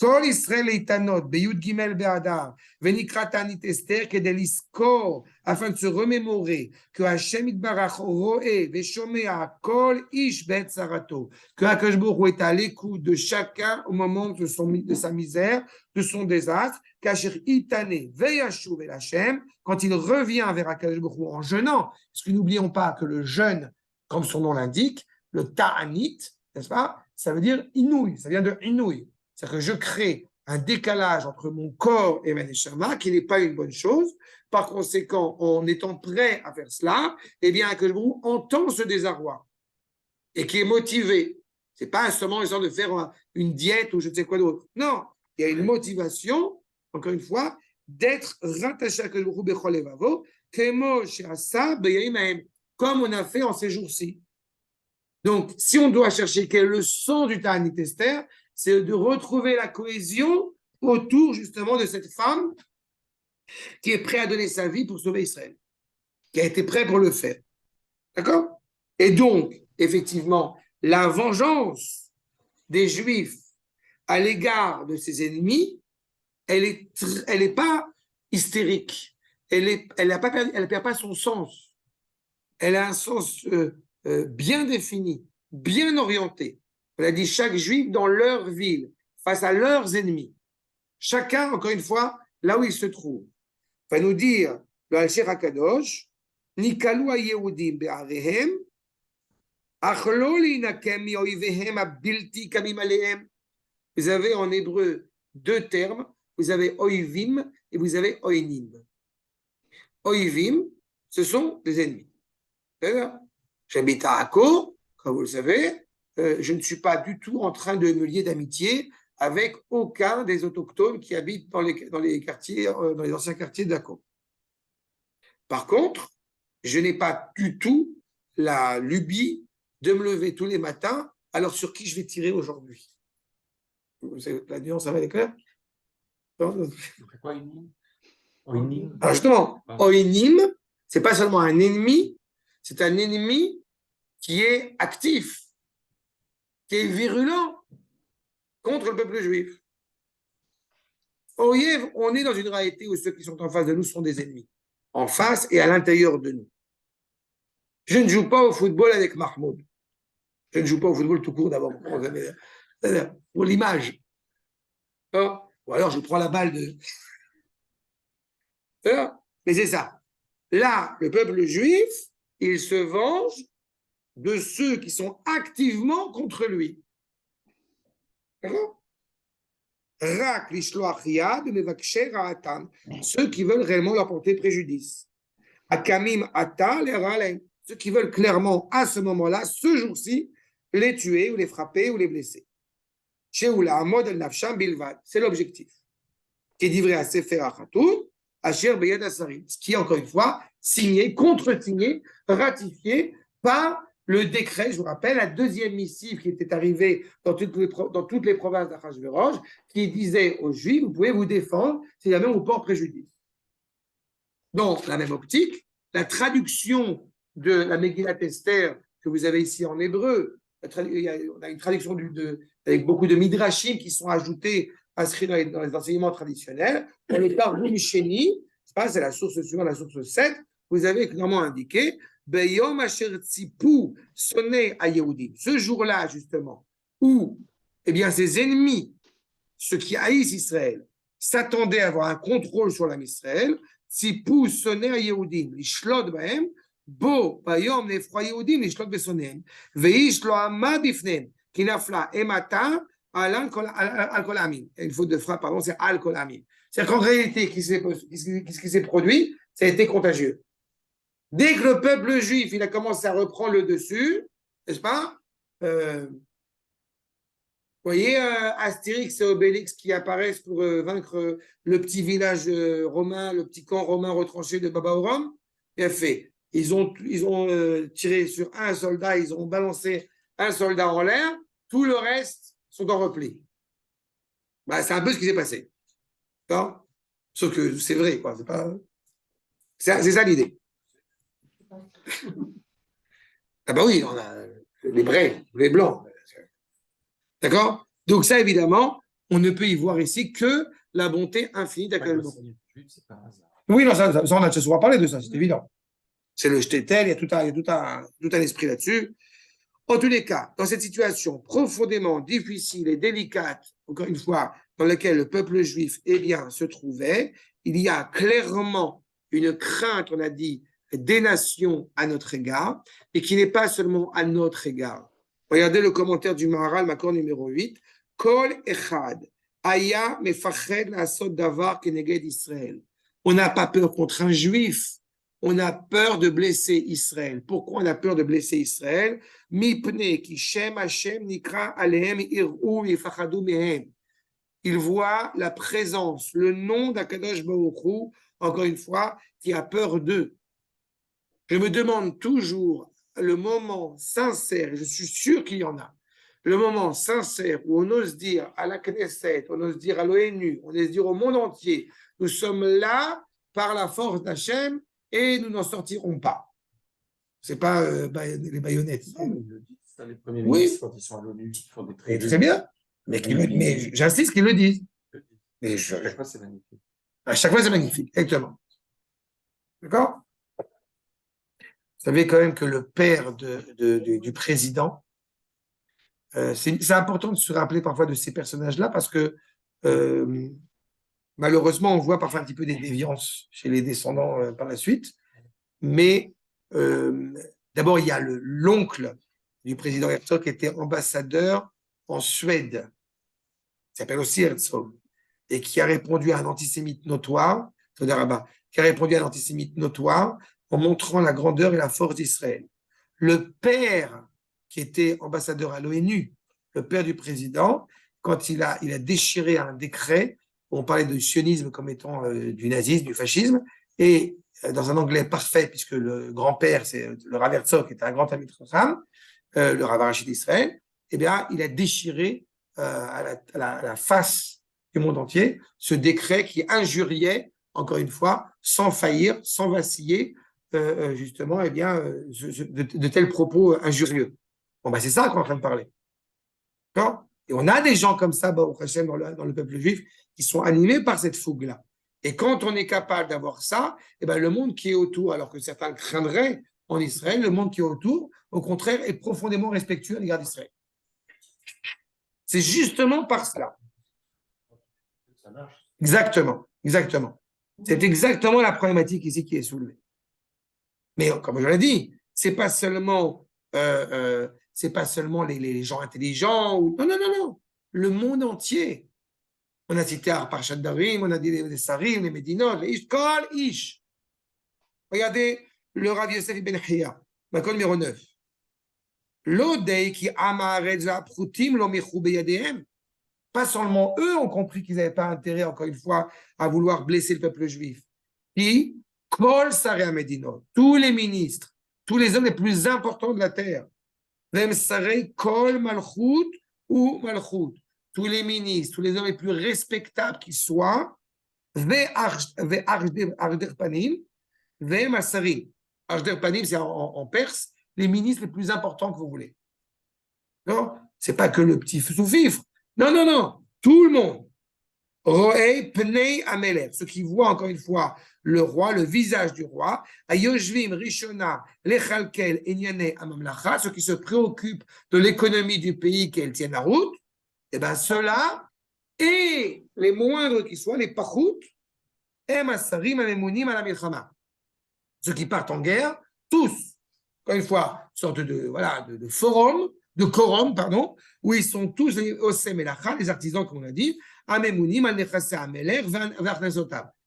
כל ישראל להתענות בי' ג' באדר ונקרא תענית אסתר כדי לזכור, afin de se remémorer que Hachem יתברך רואה ושומע כל איש בעת צרתו, que Akadosh Baruch Hu est à l'écoute de chacun au moment de sa misère, de son désastre, כאשר יתענה וישוב אל Hachem, quand il revient vers Akadosh Baruch Hu en jeûnant, parce que n'oublions pas que le jeûne, comme son nom l'indique, le ta'anit, n'est-ce pas, ça veut dire inouï, ça vient de inouï. C'est-à-dire que je crée un décalage entre mon corps et ma neshama qui n'est pas une bonne chose. Par conséquent, en étant prêt à faire cela, eh bien, que je entend ce désarroi et qui est motivé. C'est pas seulement une sorte de faire une diète ou je ne sais quoi d'autre. Non, il y a une motivation, encore une fois, d'être rattaché à Akadosh Baruch Hu bechol levavo, kemo she'asa b'yamim hahem, comme on a fait en ces jours-ci. Donc, si on doit chercher quel est le sens du Ta'anit Esther, c'est de retrouver la cohésion autour justement de cette femme qui est prête à donner sa vie pour sauver Israël, qui a été prête pour le faire. D'accord? Et donc, effectivement, la vengeance des Juifs à l'égard de ses ennemis, elle est pas hystérique, elle perd pas son sens, elle a un sens bien défini, bien orienté. On a dit chaque juif dans leur ville, face à leurs ennemis. Chacun, encore une fois, là où il se trouve. Va nous dire le Al-Sheikh HaKadosh, Nikalu ha-Yehudim be'arehem, ach lo linakem mi-oivehem ha-bilti kamim alehem. Vous avez en hébreu deux termes. Vous avez oivim et vous avez oinim. Oivim, ce sont des ennemis. J'habite à Akko, comme vous le savez. Je ne suis pas du tout en train de me lier d'amitié avec aucun des autochtones qui habitent dans les quartiers, dans les anciens quartiers d'Akko. Par contre, je n'ai pas du tout la lubie de me lever tous les matins. Alors, sur qui je vais tirer aujourd'hui? La nuance, ça va, elle est claire? C'est quoi Oinim? Oinim. Alors justement, Oinim, c'est pas seulement un ennemi, c'est un ennemi qui est actif, qui est virulent contre le peuple juif. Oyev, on est dans une réalité où ceux qui sont en face de nous sont des ennemis, en face et à l'intérieur de nous. Je ne joue pas au football avec Mahmoud. Je ne joue pas au football tout court d'abord, pour l'image. Ou alors je prends la balle de... Mais c'est ça. Là, le peuple juif, il se venge de ceux qui sont activement contre lui. D'accord? Rak l'ishloach yad mevakshei ra'atam, ceux qui veulent réellement leur porter préjudice. Akamim ata leralein, ceux qui veulent clairement à ce moment-là, ce jour-ci, les tuer ou les frapper ou les blesser. Sheula amod el nafsham bilvad, c'est l'objectif. Qui est livré à Sefer HaChatoun, Asher beyad hasarim, qui est encore une fois signé, contre-signé, ratifié par le décret, je vous rappelle, la deuxième missive qui était arrivée dans toutes les provinces d'Achashverosh, qui disait aux Juifs, vous pouvez vous défendre si jamais on vous porte préjudice. Donc, la même optique, la traduction de la Megillat Esther que vous avez ici en hébreu, on a une traduction avec beaucoup de midrashim qui sont ajoutés, inscrits dans les enseignements traditionnels. Dans le Targum Sheni, c'est la source suivante, la source 7, vous avez clairement indiqué Beyom asher tzipu sonné à Yehudim. Ce jour-là, justement, où eh bien, ses ennemis, ceux qui haïssent Israël, s'attendaient à avoir un contrôle sur l'âme Israël, tzipu sonné à Yehudim, l'ishlot bahem, bo bayom nefroy Yehudim, l'ishlot besonnehem, veish lo amad bifnem, ki nafla emata al kol amim. Une faute de frappe, pardon, c'est al kol amim. C'est-à-dire qu'en réalité, ce qui s'est produit, ça a été contagieux. Dès que le peuple juif il a commencé à reprendre le dessus, n'est-ce pas? Vous voyez Astérix et Obélix qui apparaissent pour vaincre le petit village romain, le petit camp romain retranché de Baba Oram. Bien fait. Ils ont tiré sur un soldat, ils ont balancé un soldat en l'air, tout le reste sont en repli. Bah, c'est un peu ce qui s'est passé. D'accord? Sauf que c'est vrai, quoi. C'est ça l'idée. Ah bah oui, on a les vrais, les blancs. D'accord? Donc ça, évidemment, On ne peut y voir ici que la bonté infinie d'Akadosh Baruch Hu. C'est pas un hasard. Oui, non, ça, on a déjà souvent parlé de ça, c'est évident. C'est le shtétel, il y a tout un esprit là-dessus. En tous les cas, dans cette situation profondément difficile et délicate, encore une fois, dans laquelle le peuple juif se trouvait, il y a clairement une crainte, on a dit, des nations à notre égard, et qui n'est pas seulement à notre égard. Regardez le commentaire du Maharal, Makor numéro 8. Kol echad, aya mefached la'asot davar keneged Israël. On n'a pas peur contre un juif, on a peur de blesser Israël. Pourquoi on a peur de blesser Israël? Mipne ki shem Hashem nikra alehem ir'u yifachadu mehem. Il voit la présence, le nom d'Akadosh Baruch Hu, encore une fois, qui a peur d'eux. Je me demande toujours le moment sincère, et je suis sûr qu'il y en a, le moment sincère où on ose dire à la Knesset, on ose dire à l'ONU, on ose dire au monde entier, nous sommes là par la force d'Hachem et nous n'en sortirons pas. C'est pas les baïonnettes. Non, mais ils le disent, ça, les premiers Oui. ministres, quand ils sont à l'ONU, ils font des Et tribunes. très bien, mais j'insiste qu'ils le disent. Mais À chaque fois, c'est magnifique. à chaque fois, c'est magnifique, exactement. D'accord? Vous savez quand même que le père du président, c'est important de se rappeler parfois de ces personnages-là parce que malheureusement, on voit parfois un petit peu des déviances chez les descendants par la suite. Mais d'abord, il y a l'oncle du président Herzog qui était ambassadeur en Suède. Il s'appelle aussi Herzog. Et qui a répondu à un antisémite notoire, qui a répondu à un antisémite notoire en montrant la grandeur et la force d'Israël. Le père, qui était ambassadeur à l'ONU, le père du président, quand il a déchiré un décret, on parlait de sionisme comme étant du nazisme, du fascisme, et dans un anglais parfait, puisque le grand-père, c'est le Rav Herzog, qui était un grand ami de Chacham, le Rav Harashi d'Israël, eh bien, il a déchiré à la face du monde entier ce décret qui injuriait, encore une fois, sans faillir, sans vaciller, justement, eh bien, de tels propos injurieux. Bon, ben, c'est ça qu'on est en train de parler. D'accord? Et on a des gens comme ça, Baruch Hashem, dans le peuple juif, qui sont animés par cette fougue-là. Et quand on est capable d'avoir ça, eh ben, le monde qui est autour, alors que certains craindraient en Israël, le monde qui est autour, au contraire, est profondément respectueux à l'égard d'Israël. C'est justement par cela. Ça marche. Exactement, exactement. C'est exactement la problématique ici qui est soulevée. Mais comme je l'ai dit, c'est pas seulement les gens intelligents. Non, non, non, non. Le monde entier. On a cité Parashat Darim, on a dit les Sarim, les Médinot, les Ish, Kol Ish. Regardez le Rav Yosef Ben Chia, Makon numéro 9. L'odei qui amaretz aprutim lo mechou beyadehem. Pas seulement eux ont compris qu'ils n'avaient pas intérêt, encore une fois, à vouloir blesser le peuple juif. Puis, Kol Sarei Médinot, tous les ministres, tous les hommes les plus importants de la terre, Vem Sarei Kol Malchut ou Malchut. Tous les ministres, tous les hommes les plus respectables qui soient, Arder Panim, Masarim. Arder Panim, c'est en perse, les ministres les plus importants que vous voulez. Non, c'est pas que le petit sous-fifre. Non, non, non, tout le monde. Roei Pnei Amelech, ceux qui voient encore une fois le roi, le visage du roi, Ayoshvim Rishona Lechalkel Enyane Amamlacha, ceux qui se préoccupent de l'économie du pays qu'elle tienne la route. Eh bien, ceux-là, et les moindres qui soient, les pachout, ceux qui partent en guerre, tous, encore une fois, une sorte de forum, de quorum, pardon, où ils sont tous les artisans, comme on a dit,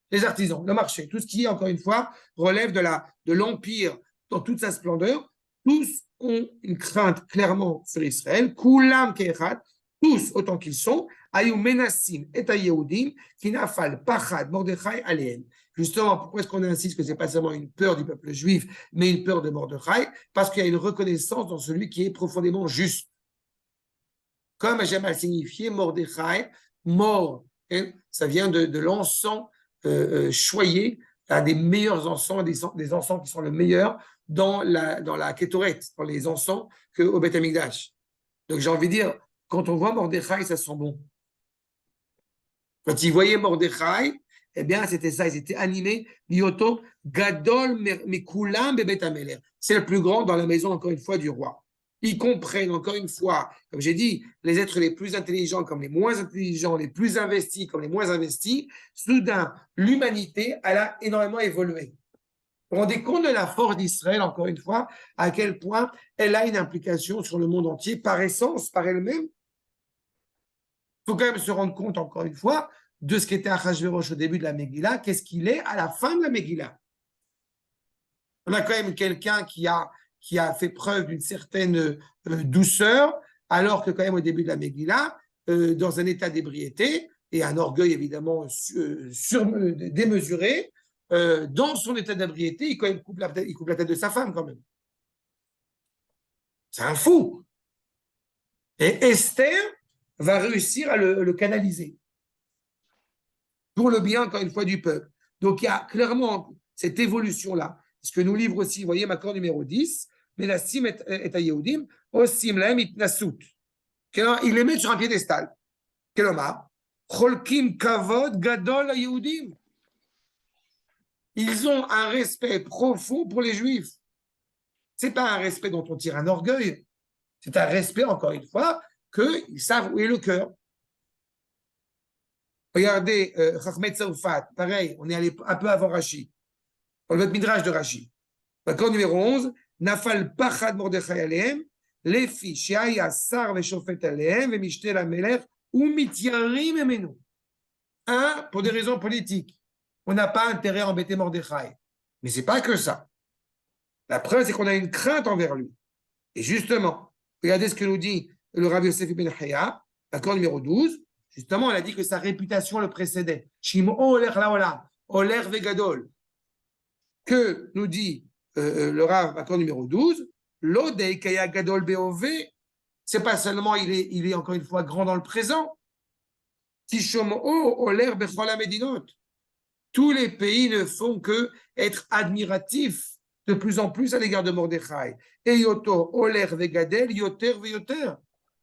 les artisans, le marché, tout ce qui, encore une fois, relève de l'empire dans toute sa splendeur, tous ont une crainte clairement sur Israël, Kulam Keichat, tous autant qu'ils sont, Ayu Menassim et Yehudim, qui n'afal Pachad Mordechai Aleem. Justement, pourquoi est-ce qu'on insiste que ce n'est pas seulement une peur du peuple juif, mais une peur de Mordechai? Parce qu'il y a une reconnaissance dans celui qui est profondément juste. Comme Hachem a signifié Mordechai, mort, hein, ça vient de l'encens choyé, un des meilleurs encens, des encens qui sont le meilleur dans la Kétoret, dans les encens qu'au Beth Amikdash. Donc j'ai envie de dire, quand on voit Mordechai, ça sent bon. Quand ils voyaient Mordechai, eh bien, c'était ça, ils étaient animés. Lioto, Gadol Mekulam Bebet Ameler. C'est le plus grand dans la maison, encore une fois, du roi. Ils comprennent, encore une fois, comme j'ai dit, les êtres les plus intelligents comme les moins intelligents, les plus investis comme les moins investis. Soudain, l'humanité, elle a énormément évolué. Vous vous rendez compte de la force d'Israël, encore une fois, à quel point elle a une implication sur le monde entier, par essence, par elle-même. Il faut quand même se rendre compte, encore une fois, de ce qu'était Achashverosh au début de la Megillah, qu'est-ce qu'il est à la fin de la Megillah. On a quand même quelqu'un qui a fait preuve d'une certaine douceur, alors que quand même au début de la Megillah, dans un état d'ébriété, et un orgueil évidemment démesuré, dans son état d'ébriété, il coupe la tête de sa femme quand même. C'est un fou. Et Esther va réussir à le canaliser pour le bien, encore une fois, du peuple. Donc, il y a clairement cette évolution-là. Ce que nous livre aussi, vous voyez, Makor numéro 10, mais la sim est à Yehudim, osim lahem itnasut. Il les met sur un piédestal. Kelomar, cholkim kavod gadol à Yehudim. Ils ont un respect profond pour les Juifs. Ce n'est pas un respect dont on tire un orgueil. C'est un respect, encore une fois, qu'ils savent où est le cœur. Regardez, Chachmet Saoufat, pareil, on est allé un peu avant Rashi, dans le Midrash de Rashi. D'accord, numéro 11, Nafal Pachad Mordechai Alehem, Lefi, Sheaya Sar Veshofet Alehem, Vemishte la Melech, Umitiarim Emenu. Un, pour des raisons politiques. On n'a pas intérêt à embêter Mordechai. Mais ce n'est pas que ça. La preuve, c'est qu'on a une crainte envers lui. Et justement, regardez ce que nous dit le Rav Yosef Ibn Chaya, d'accord, numéro 12. Justement, on a dit que sa réputation le précédait. Shimon Oler Laolam, Oler Vegadol. Que nous dit le Rav, accord numéro 12, L'Odei Kaya Gadol Beove, c'est pas seulement il est encore une fois grand dans le présent. Tishomo Oler Bechol Medinot. Tous les pays ne font que être admiratifs de plus en plus à l'égard de Mordechai. Et Yoto Oler Vegadel, Yoter Veyoter.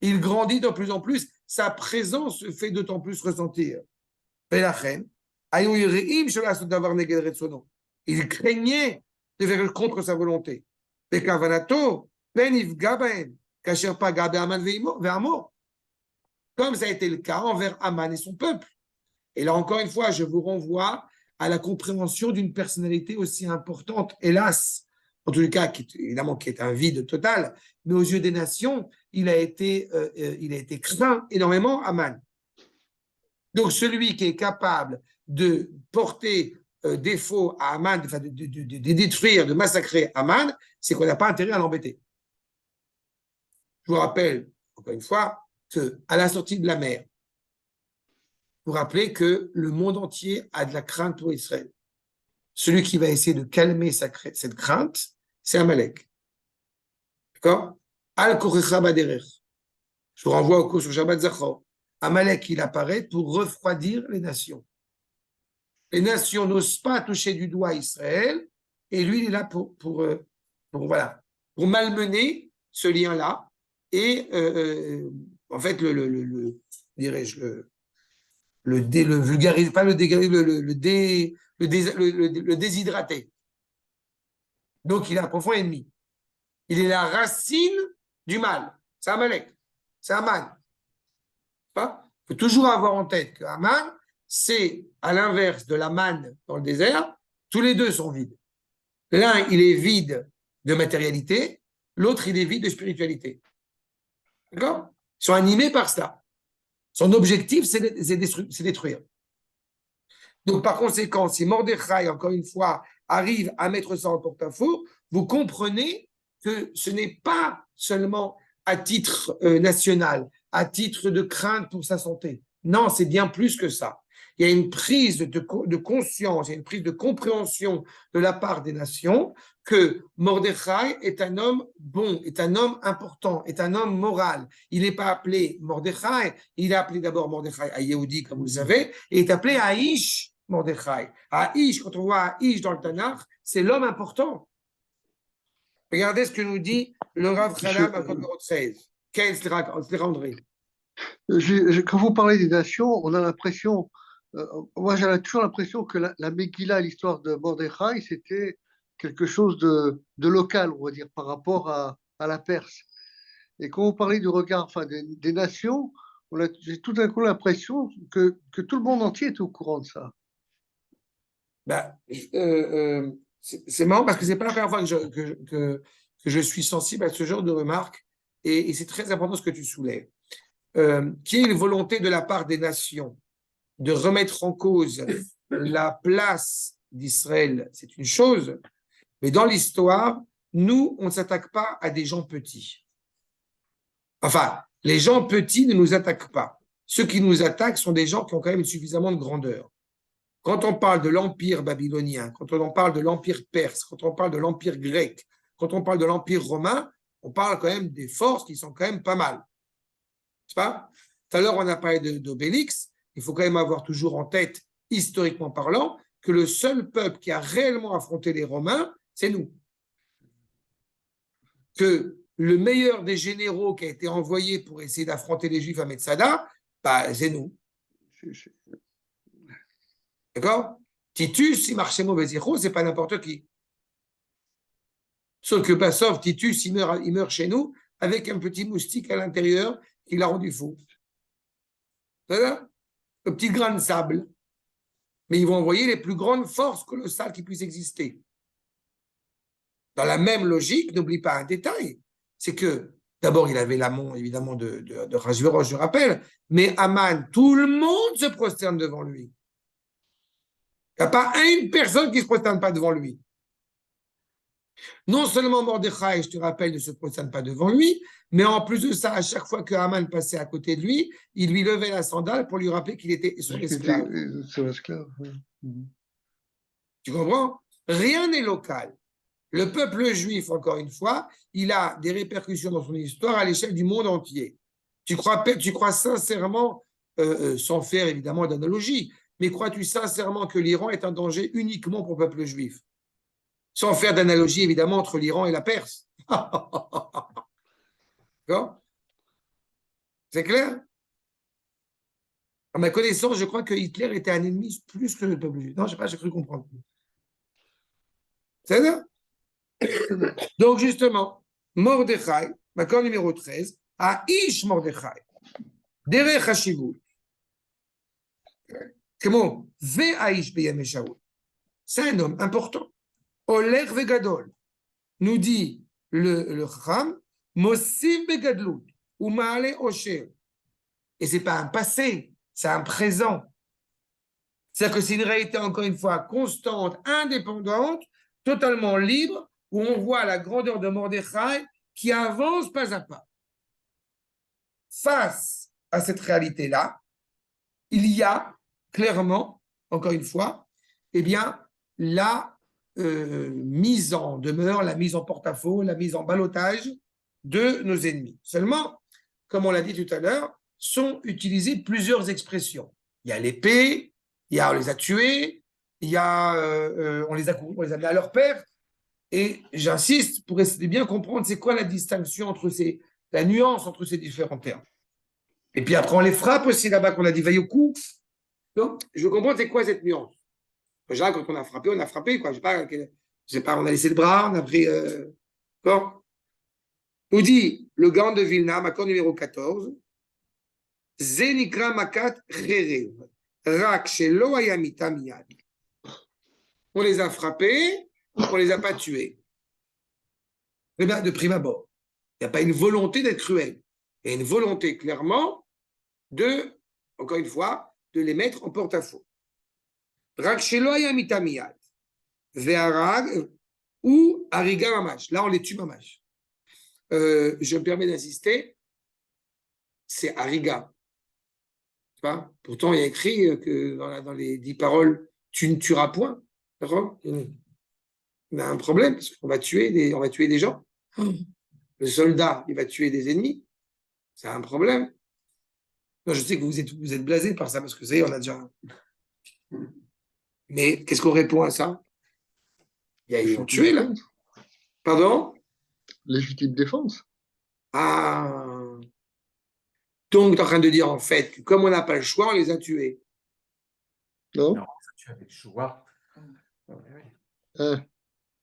Il grandit de plus en plus, sa présence se fait d'autant plus ressentir. Il craignait de faire contre sa volonté. Comme ça a été le cas envers Aman et son peuple. Et là, encore une fois, je vous renvoie à la compréhension d'une personnalité aussi importante, hélas, en tout cas, évidemment, qui est un vide total, mais aux yeux des nations, il a été craint énormément, Aman. Donc, celui qui est capable de porter défaut à Aman, de détruire, de massacrer Aman, c'est qu'on n'a pas intérêt à l'embêter. Je vous rappelle, encore une fois, qu'à la sortie de la mer, vous rappelez que le monde entier a de la crainte pour Israël. Celui qui va essayer de calmer cette crainte, c'est Amalek. D'accord? Al-Korecha Baderer. Je vous renvoie au cours sur Shabbat Zachor. Amalek, il apparaît pour refroidir les nations. Les nations n'osent pas toucher du doigt Israël, et lui, il est là pour malmener ce lien-là, et en fait, le vulgariser, pas le déshydrater. Donc, il est un profond ennemi. Il est la racine du mal. C'est Amalek. C'est Aman. Il faut toujours avoir en tête que Aman, c'est à l'inverse de la manne dans le désert, tous les deux sont vides. L'un, il est vide de matérialité, l'autre, il est vide de spiritualité. D'accord? Ils sont animés par cela. Son objectif, c'est détruire. Donc, par conséquent, si Mordechai, encore une fois, arrive à mettre ça en porte-à-faux, vous comprenez que ce n'est pas seulement à titre national, à titre de crainte pour sa santé. Non, c'est bien plus que ça. Il y a une prise de conscience, il y a une prise de compréhension de la part des nations que Mordechai est un homme bon, est un homme important, est un homme moral. Il n'est pas appelé Mordechai, il est appelé d'abord Mordechai à Yehudi, comme vous le savez, et est appelé Aïch Mordechai. Aïch, quand on voit Aïch dans le Tanakh, c'est l'homme important. Regardez ce que nous dit le Rav Chalam à numéro 13. Qu'est-ce que André? Quand vous parlez des nations, on a l'impression Moi, j'avais toujours l'impression que la Megillah, l'histoire de Mordechai, c'était quelque chose de local, on va dire, par rapport à la Perse. Et quand on parlait du regard enfin, des nations, j'ai tout d'un coup l'impression que tout le monde entier est au courant de ça. Bah, c'est marrant parce que c'est pas la première fois que je suis sensible à ce genre de remarques et c'est très important ce que tu soulèves. Qu'il y ait une volonté de la part des nations de remettre en cause la place d'Israël, c'est une chose, mais dans l'histoire, nous, on ne s'attaque pas à des gens petits. Enfin, les gens petits ne nous attaquent pas. Ceux qui nous attaquent sont des gens qui ont quand même suffisamment de grandeur. Quand on parle de l'empire babylonien, quand on parle de l'empire perse, quand on parle de l'empire grec, quand on parle de l'empire romain, on parle quand même des forces qui sont quand même pas mal. C'est pas? Tout à l'heure, on a parlé d'Obélix. Il faut quand même avoir toujours en tête, historiquement parlant, que le seul peuple qui a réellement affronté les Romains, c'est nous. Que le meilleur des généraux qui a été envoyé pour essayer d'affronter les Juifs à Metsada, bah, c'est nous. D'accord? Titus, il marchait mauvais zéro, c'est pas n'importe qui. Sauf que Bassov, Titus, il meurt chez nous avec un petit moustique à l'intérieur qui l'a rendu fou. Voilà? Un petit grain de sable. Mais ils vont envoyer les plus grandes forces colossales qui puissent exister. Dans la même logique, n'oublie pas un détail, c'est que d'abord, il avait l'amont, évidemment, de Rajverosh, je rappelle, mais Aman, tout le monde se prosterne devant lui. Il n'y a pas une personne qui ne se prosterne pas devant lui. Non seulement Mordechai, je te rappelle, ne se prosterne pas devant lui, mais en plus de ça, à chaque fois que Haman passait à côté de lui, il lui levait la sandale pour lui rappeler qu'il était son esclave. Son esclave. Tu comprends? Rien n'est local. Le peuple juif, encore une fois, il a des répercussions dans son histoire à l'échelle du monde entier. Tu crois sincèrement, sans faire évidemment d'analogie, mais crois-tu sincèrement que l'Iran est un danger uniquement pour le peuple juif? Sans faire d'analogie évidemment entre l'Iran et la Perse. D'accord? C'est clair? À ma connaissance, je crois que Hitler était un ennemi plus que le peuple juif. Non, je ne sais pas, j'ai cru comprendre. C'est ça? Donc, justement, Mordechai, accord numéro 13, à Ish Mordechai, Derech Hashivut, comment Ve Aish Beyam Shaul. C'est un homme important. Oler Vegadol, nous dit le Chacham, Mosim Begadlut, ou Maale Osher. Et ce n'est pas un passé, c'est un présent. C'est-à-dire que c'est une réalité, encore une fois, constante, indépendante, totalement libre, où on voit la grandeur de Mordechai qui avance pas à pas. Face à cette réalité-là, il y a clairement, encore une fois, eh bien, la mise en demeure, la mise en porte-à-faux, la mise en ballottage de nos ennemis. Seulement, comme on l'a dit tout à l'heure, sont utilisées plusieurs expressions. Il y a l'épée, il y a on les a tués, il y a on les a mis à leur perte. Et j'insiste pour essayer de bien comprendre c'est quoi la distinction entre la nuance entre ces différents termes. Et puis après, on les frappe aussi là-bas, qu'on a dit veille au coup. Donc, je veux comprendre c'est quoi cette nuance. Déjà, quand on a frappé, quoi. Je sais pas, on a laissé le bras, on a pris. Bon. Nous dit le Gaon de Vilna, accord numéro 14, Zenikra Makat Cherev, Rak Shelo Ayamita Miyad. On les a frappés, on les a pas tués. De prime abord. Il n'y a pas une volonté d'être cruel. Il y a une volonté, clairement, encore une fois, de les mettre en porte-à-faux. Rak Shelo Ayamita Miyad. Ve'arag ou Ariga Mamash. Là, on les tue Mamash. Je me permets d'insister, c'est Ariga. Pourtant, il y a écrit que dans les 10 paroles, tu ne tueras point. D'accord? On a un problème, parce qu'on va tuer des gens. Le soldat, il va tuer des ennemis. C'est un problème. Non, je sais que vous êtes blasé par ça, parce que ça y est, on a déjà. Mais qu'est-ce qu'on répond à ça? Ils ont tué, là. Pardon? Légitime défense. Ah. Donc, tu es en train de dire, en fait, que comme on n'a pas le choix, on les a tués. Non? Non, ça tue avec Shoah. Ouais, ouais. Hein.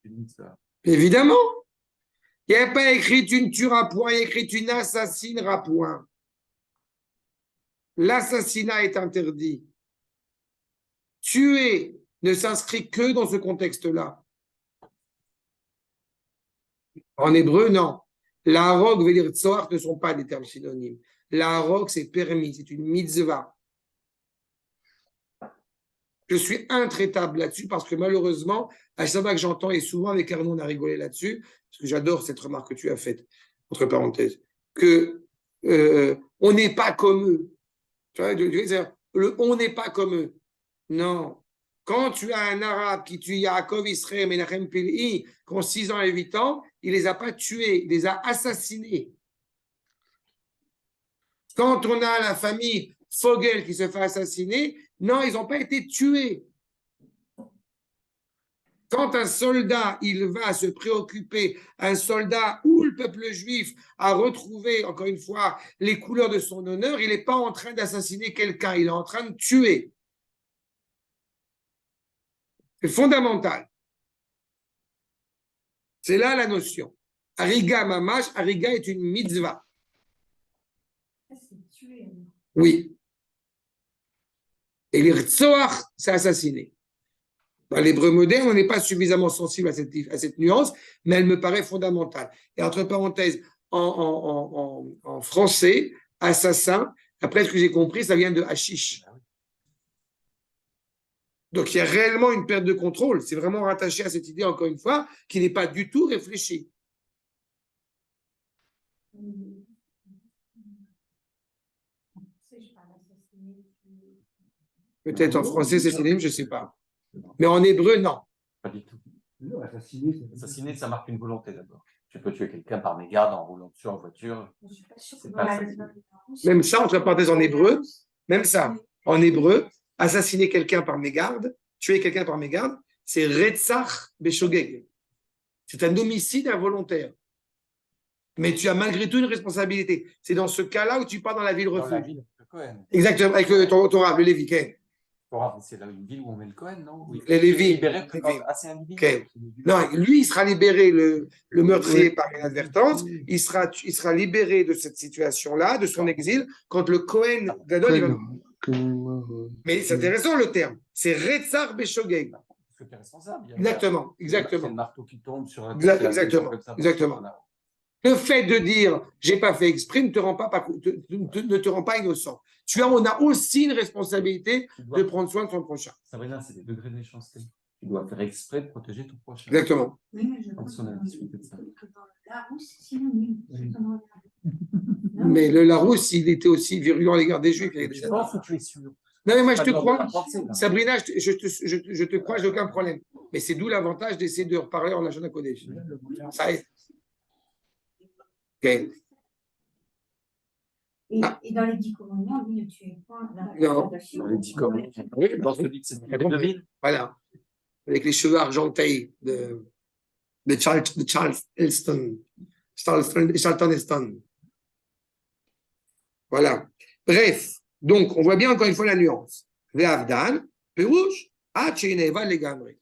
Une mitzvah. Évidemment. Il n'y a pas écrit tu ne tueras point, il y a écrit tu n'assassineras point. L'assassinat est interdit. Tuer ne s'inscrit que dans ce contexte-là. En hébreu, non. La harog et le tsoar ne sont pas des termes synonymes. La harog, c'est permis, c'est une mitzvah. Je suis intraitable là-dessus parce que malheureusement, à chaque fois que j'entends, et souvent avec Arnaud, on a rigolé là-dessus, parce que j'adore cette remarque que tu as faite, entre parenthèses, que on n'est pas comme eux. Tu vois, on n'est pas comme eux. Non. Quand tu as un arabe qui tue Yaakov, Israël, Menachem Pili, qui ont 6 ans et 8 ans, il ne les a pas tués, il les a assassinés. Quand on a la famille Fogel qui se fait assassiner, non, ils n'ont pas été tués. Quand un soldat, il va se préoccuper, un soldat ou le peuple juif a retrouvé, encore une fois, les couleurs de son honneur, il n'est pas en train d'assassiner quelqu'un, il est en train de tuer. C'est fondamental. C'est là la notion. Ariga mamash, Ariga est une mitzvah. Oui. Et l'irtsoach, c'est assassiner. Dans l'hébreu moderne, on n'est pas suffisamment sensible à cette nuance, mais elle me paraît fondamentale. Et entre parenthèses, en français, assassin, après ce que j'ai compris, ça vient de hashish. Donc il y a réellement une perte de contrôle. C'est vraiment rattaché à cette idée, encore une fois, qui n'est pas du tout réfléchie. Peut-être en français, c'est synonyme, je ne sais pas. Mais en hébreu, non. Pas du tout. Non, assassiner, Assassiner, ça marque une volonté d'abord. Tu peux tuer quelqu'un par mégarde en roulant dessus en voiture. Je suis pas sûre C'est que pas dans la- assassiner. Même ça, entre parenthèses, en hébreu, même ça, en hébreu, assassiner quelqu'un par mégarde, tuer quelqu'un par mégarde, c'est retzach beshogeg. C'est un homicide involontaire. Mais tu as malgré tout une responsabilité. C'est dans ce cas-là où tu pars dans la ville Dans la refuge. ville de Cohen. Exactement, avec ton rab, le Lévi. Okay. C'est là une ville où on met le Cohen, non? Oui. Les Lévi. Libéré Lévi. assez individu. Okay. Non, lui, il sera libéré, le meurtrier, par inadvertance. Il sera libéré de cette situation-là, de son exil, quand le Cohen Gadol, il va... Mais c'est intéressant le terme. C'est Retzar Beshogeg. Parce que tu es responsable. Exactement, Il y a exactement. le marteau qui tombe sur la Exactement, comme ça, exactement. Le fait de dire j'ai pas fait exprès ne te rend pas innocent. On a aussi une responsabilité de prendre soin de son prochain. Sabrina, c'est des degrés de méchanceté. Tu dois faire exprès de protéger ton prochain. Exactement. Oui, mais je Comme pense si on avait que discuté de ça. dans le Larousse, c'est synonyme. Mais le Larousse, il était aussi virulent à l'égard des Juifs. Je pense que tu es sûr. Non, mais moi, je Pas te de crois. penser, là. Sabrina, je te crois, j'ai aucun problème. Mais c'est d'où l'avantage d'essayer de reparler en Lachon HaKodesh. Ça aide. Ok. Et dans les 10 commandements, on dit ne tuez point. Non. Dans les 10 commandements. Oui, dans celui de cette ville. Voilà. Avec les cheveux argentés de Charles Heston. Charlton Heston. Voilà. Bref, donc, on voit bien encore une fois la nuance. Ve'avdan, perouche, ha'cheneva legamri.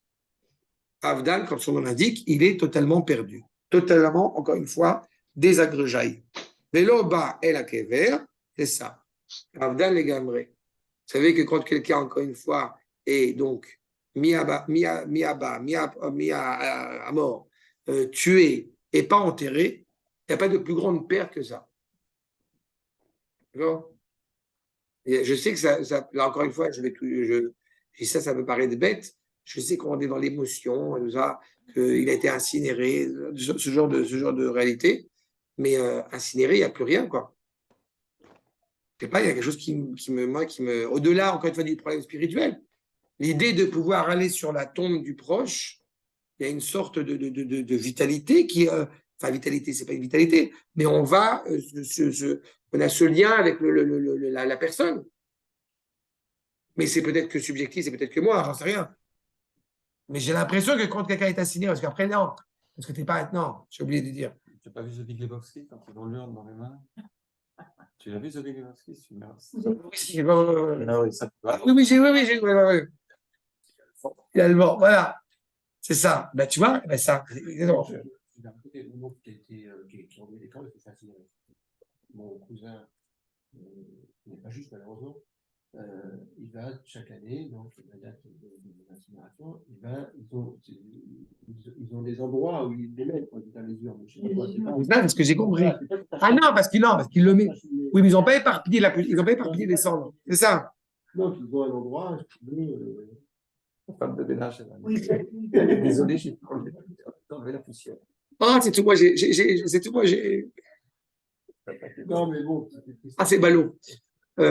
Avdan, comme son nom l'indique, il est totalement perdu. Totalement, encore une fois, désagrégé. Veloba el akever, c'est ça. Avdan legamri. Vous savez que quand quelqu'un, encore une fois, est donc mis à mort, tué et pas enterré, il n'y a pas de plus grande perte que ça. D'accord? Et je sais que ça, là encore une fois, ça me paraît bête. Je sais qu'on est dans l'émotion, qu'il a été incinéré, ce genre de réalité. Mais incinéré, il n'y a plus rien, quoi. Je sais pas, il y a quelque chose qui me, au-delà, encore une fois, du problème spirituel. L'idée de pouvoir aller sur la tombe du proche, il y a une sorte de vitalité qui, enfin, vitalité, c'est pas une vitalité, mais on va, on a ce lien avec la personne. Mais c'est peut-être que subjectif, c'est peut-être que moi, j'en sais rien. Mais j'ai l'impression que quand quelqu'un est assigné, parce qu'après, non, parce que t'es pas, non, j'ai oublié de dire. Tu n'as pas vu The Big Lebowski quand ils ont l'urne dans les mains? Tu l'as vu The Big Lebowski? Oui, Ah oui, ça te va. oui, j'ai, ouais. Finalement, voilà. C'est ça. Ben, tu vois, ben ça. Non. D'un côté, le monde qui a été, qui a enlevé l'école, c'est facile. Mon cousin, qui n'est pas juste malheureusement, il va chaque année, donc la date de l'incinération, ils ont des endroits où ils les mettent quand ils à mesure. C'est ce que j'ai compris. Ah non, parce qu'il le met. Oui, mais ils n'ont pas éparpillé les cendres. C'est ça. Donc, ils ont un endroit, Femme de ménage. Oui, Désolé, j'ai enlevé la poussière. Ah, c'est tout. Moi, c'est tout. Moi, j'ai. non, mais bon. Ah, c'est ballot. Non,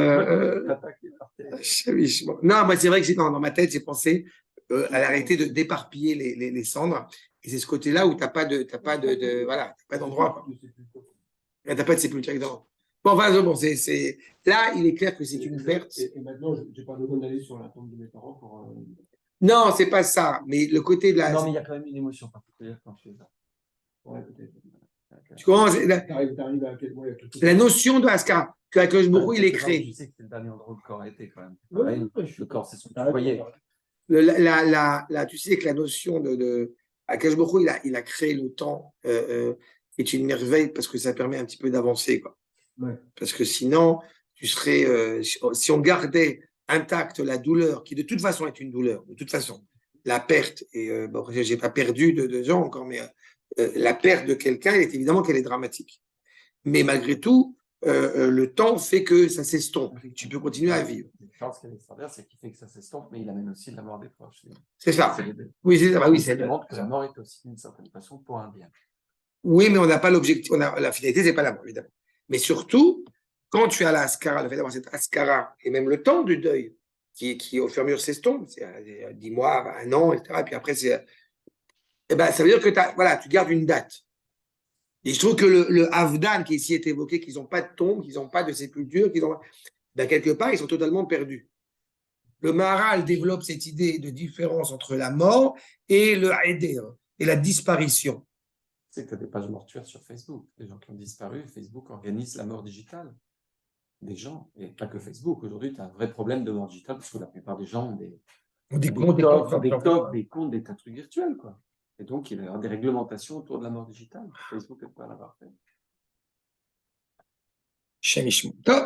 moi, c'est vrai que dans ma tête, j'ai pensé à l'arrêter d'éparpiller les cendres. Et c'est ce côté-là où tu n'as pas voilà, t'as pas d'endroit. Quoi. Tu n'as pas de sépulture dedans. Bon, enfin, bon, là, il est clair que c'est une perte. Et maintenant, je n'ai pas besoin d'aller sur la tombe de mes parents pour. Non, c'est pas ça. Mais le côté de la. Non, mais il y a quand même une émotion particulière quand tu es là. Ouais, peut-être. Tu comprends T'arrives à quel point il y a quelque chose. la notion de Haskara, que Akadosh Baruch Hu, il est créé. Tu sais que c'est le dernier endroit où le corps a été quand même. Ouais, Le corps, c'est son foyer. Tu sais que la notion de Akadosh Baruch Hu, il a créé le temps, est une merveille parce que ça permet un petit peu d'avancer, quoi. Ouais. Parce que sinon, tu serais, si on gardait intacte la douleur, qui de toute façon est une douleur, de toute façon, la perte, et bon, j'ai pas perdu de gens encore, mais la perte de quelqu'un, est évidemment qu'elle est dramatique. Mais malgré tout, le temps fait que ça s'estompe. Tu peux continuer à vivre. La chance qu'il y a extraordinaire, c'est qu'il fait que ça s'estompe, mais il amène aussi la mort des proches. C'est ça. Oui, c'est ça. Bah, oui, ça montre que la mort est aussi d'une certaine façon pour un bien. Oui, mais on n'a pas l'objectif. La finalité, c'est pas la mort, évidemment. Mais surtout, quand tu as la Haskara, le fait d'avoir cette Haskara, et même le temps du deuil, qui au fur et à mesure s'estompe, c'est 10 mois, 1 an, etc. Et puis après, eh ben, ça veut dire que voilà, tu gardes une date. Et je trouve que le Havdan qui ici est évoqué, qu'ils n'ont pas de tombe, qu'ils n'ont pas de sépulture, ben, quelque part, ils sont totalement perdus. Le Maharal développe cette idée de différence entre la mort et le Haïder, et la disparition. Tu sais que tu as des pages mortuaires sur Facebook. Des gens qui ont disparu, Facebook organise la mort digitale des gens. Et pas que Facebook. Aujourd'hui, tu as un vrai problème de mort digitale parce que la plupart des gens ont des comptes, des tas de trucs virtuels, quoi. Et donc, il va y avoir des réglementations autour de la mort digitale. Facebook peut pas l'avoir fait.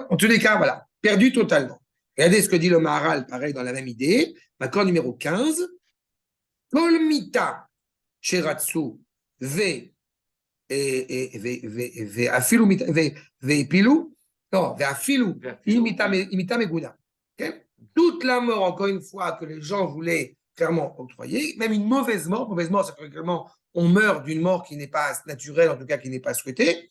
En tous les cas, voilà, perdu totalement. Regardez ce que dit le Maharal, pareil, dans la même idée. Accord numéro 15. Kol mita sheratsu ve afilu ve pilu. Non, ve afilu imita meguna. Toute la mort, encore une fois, que les gens voulaient clairement octroyer, même une mauvaise mort, c'est clairement on meurt d'une mort qui n'est pas naturelle, en tout cas qui n'est pas souhaitée.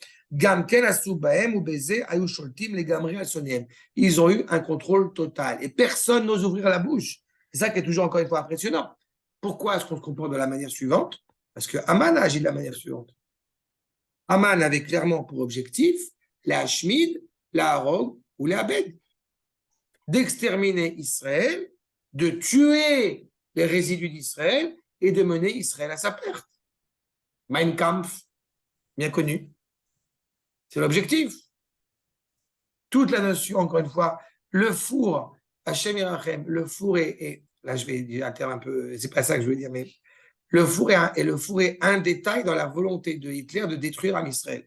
Ils ont eu un contrôle total et personne n'ose ouvrir la bouche. C'est ça qui est toujours encore une fois impressionnant. Pourquoi est-ce qu'on se comporte de la manière suivante? Parce que Haman a agi de la manière suivante. Haman avait clairement pour objectif la Hashmid, la Harog ou la Abed, d'exterminer Israël, de tuer les résidus d'Israël et de mener Israël à sa perte. Mein Kampf, bien connu. C'est l'objectif. Toute la notion, encore une fois, le four, Hachem Yerachem, le four est, là je vais dire un terme un peu, c'est pas ça que je veux dire, mais le four est un détail dans la volonté de Hitler de détruire Am Israël.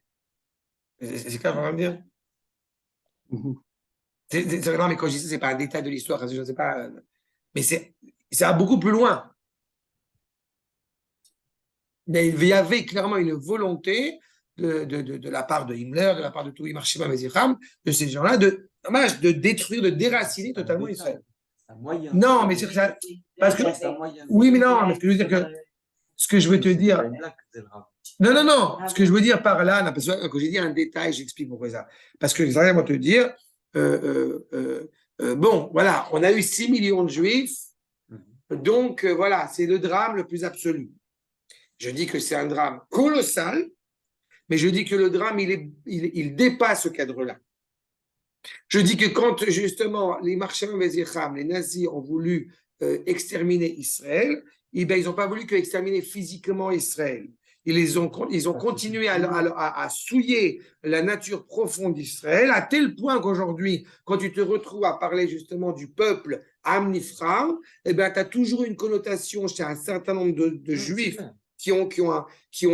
C'est ce que je veux dire. Non, mais quand je dis ça, c'est pas un détail de l'histoire, je ne sais pas, mais ça va beaucoup plus loin. Mais il y avait clairement une volonté de la part de Himmler, de la part de tous les Marshima Mezicham, de ces gens-là, de détruire, de déraciner totalement Israël. Non, mais c'est ça. Parce que, oui, mais non, mais ce que je veux dire ce que je veux te dire. Non. Ce que je veux dire par là, parce que quand j'ai dit un détail, j'explique pourquoi ça. Parce que je vais te dire, bon, voilà, on a eu 6 millions de juifs, donc voilà, c'est le drame le plus absolu. Je dis que c'est un drame colossal, mais je dis que le drame, il dépasse ce cadre-là. Je dis que quand, justement, les Marsham Vezicham, les nazis ont voulu exterminer Israël, eh bien, ils n'ont pas voulu que exterminer physiquement Israël. ils ont continué à souiller la nature profonde d'Israël, à tel point qu'aujourd'hui, quand tu te retrouves à parler justement du peuple Amnifra, eh ben, tu as toujours une connotation chez un certain nombre de Juifs qui ont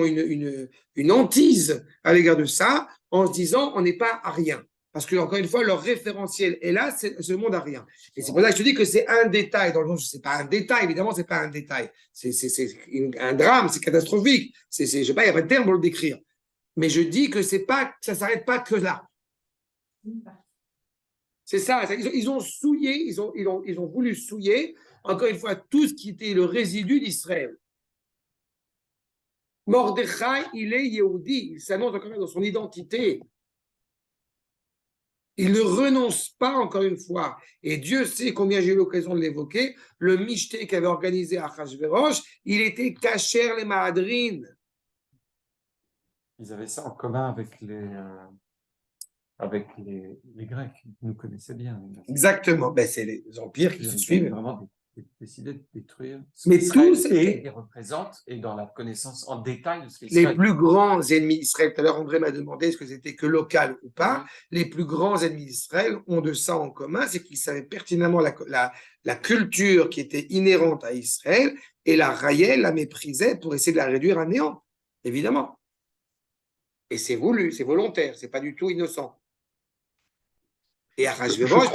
une hantise à l'égard de ça, en se disant on n'est pas à rien. Parce que, encore une fois, leur référentiel est là, c'est ce monde à rien. Et c'est pour ça que je te dis que c'est un détail. Dans le sens, c'est pas un détail, évidemment, c'est pas un détail. C'est un drame, c'est catastrophique. Je sais pas, il n'y a pas de terme pour le décrire. Mais je dis que c'est pas, ça s'arrête pas que là. C'est ça. Ils ont souillé, ils ont voulu souiller, encore une fois, tout ce qui était le résidu d'Israël. Mordechai, il est Yehudi. Il s'annonce encore dans son identité. Il ne renonce pas, encore une fois, et Dieu sait combien j'ai eu l'occasion de l'évoquer, le michté qu'avait organisé Achashverosh, il était kasher les mahadrines. Ils avaient ça en commun avec les Grecs, ils nous connaissaient bien. Exactement, ben, c'est les empires qui se suivent. Vraiment décidé de détruire Mais tout les représente et dans la connaissance en détail de ce qu'ils les plus grands ennemis d'Israël, tout à l'heure André m'a demandé est-ce que c'était que local ou pas, les plus grands ennemis d'Israël ont de ça en commun, c'est qu'ils savaient pertinemment la culture qui était inhérente à Israël et la raillaient, la méprisaient pour essayer de la réduire à néant, évidemment. Et c'est voulu, c'est volontaire, c'est pas du tout innocent. Et Achashverosh,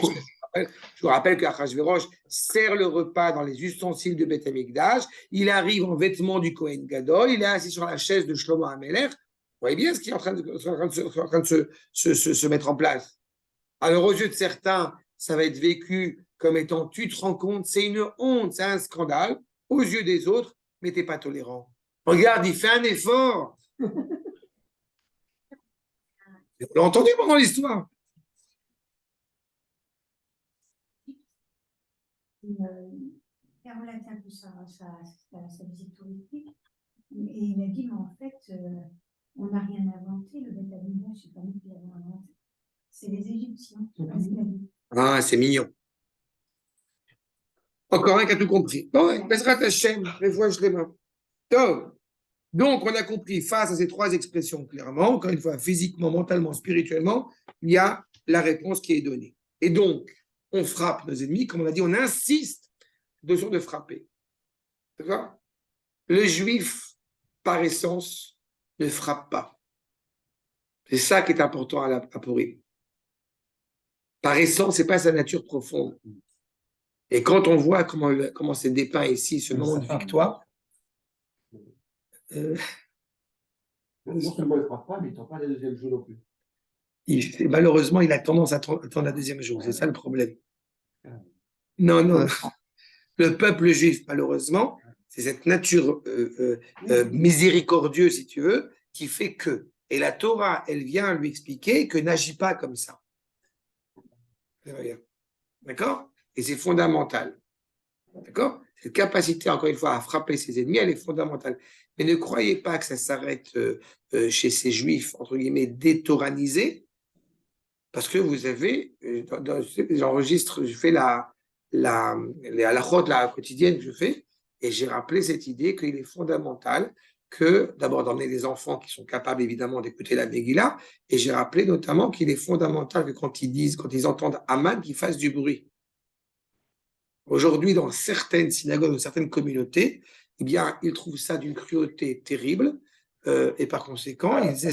je vous rappelle qu'Achashverosh sert le repas dans les ustensiles de Beth Amikdash, il arrive en vêtements du Kohen Gadol, il est assis sur la chaise de Shlomo HaMelech. Vous voyez bien ce qui est en train de se mettre en place. Alors aux yeux de certains, ça va être vécu comme étant, tu te rends compte, c'est une honte, c'est un scandale. Aux yeux des autres, mais t'es pas tolérant. Regarde, il fait un effort. On l'a entendu pendant l'histoire. Il a relaté un peu sa visite touristique et il a dit mais en fait on n'a rien inventé, le Beth Amikdash, c'est pas nous qui l'avons inventé, c'est les Égyptiens. Ah, c'est mignon. Encore un qui a tout compris. Bon, Bezrat Hashem, les fois je les mains. Donc, on a compris face à ces trois expressions clairement, encore une fois, physiquement, mentalement, spirituellement, il y a la réponse qui est donnée. Et donc, on frappe nos ennemis, comme on a dit, on insiste de frapper. D'accord ? Le juif, par essence, ne frappe pas. C'est ça qui est important à Purim. Par essence, ce n'est pas sa nature profonde. Et quand on voit comment c'est dépeint ici, ce moment de victoire, non seulement il ne frappe pas, mais il ne tend pas la deuxième joue non plus. malheureusement, il a tendance à attendre la deuxième jour. C'est ça le problème. Non. Le peuple juif, malheureusement, c'est cette nature miséricordieuse, si tu veux, qui fait que. Et la Torah, elle vient lui expliquer que n'agis pas comme ça. D'accord ? Et c'est fondamental. D'accord ? Cette capacité, encore une fois, à frapper ses ennemis, elle est fondamentale. Mais ne croyez pas que ça s'arrête chez ces juifs, entre guillemets, détoranisés, parce que vous avez, j'enregistre, je fais les halakhot, la quotidienne que je fais, et j'ai rappelé cette idée qu'il est fondamental que, d'abord, d'emmener des enfants qui sont capables, évidemment, d'écouter la Megillah, et j'ai rappelé notamment qu'il est fondamental que quand ils entendent Aman, qu'ils fassent du bruit. Aujourd'hui, dans certaines synagogues, dans certaines communautés, eh bien, ils trouvent ça d'une cruauté terrible, et par conséquent, ils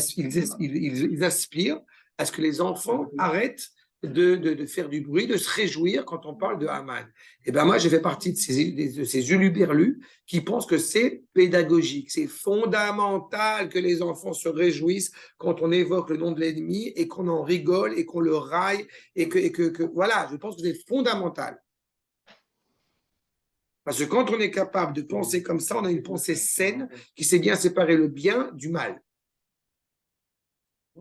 aspirent à ce que les enfants arrêtent de faire du bruit, de se réjouir quand on parle de Haman. Et bien moi, je fais partie de ces huluberlus qui pensent que c'est pédagogique, c'est fondamental que les enfants se réjouissent quand on évoque le nom de l'ennemi et qu'on en rigole et qu'on le raille et que voilà, je pense que c'est fondamental. Parce que quand on est capable de penser comme ça, on a une pensée saine qui sait bien séparer le bien du mal.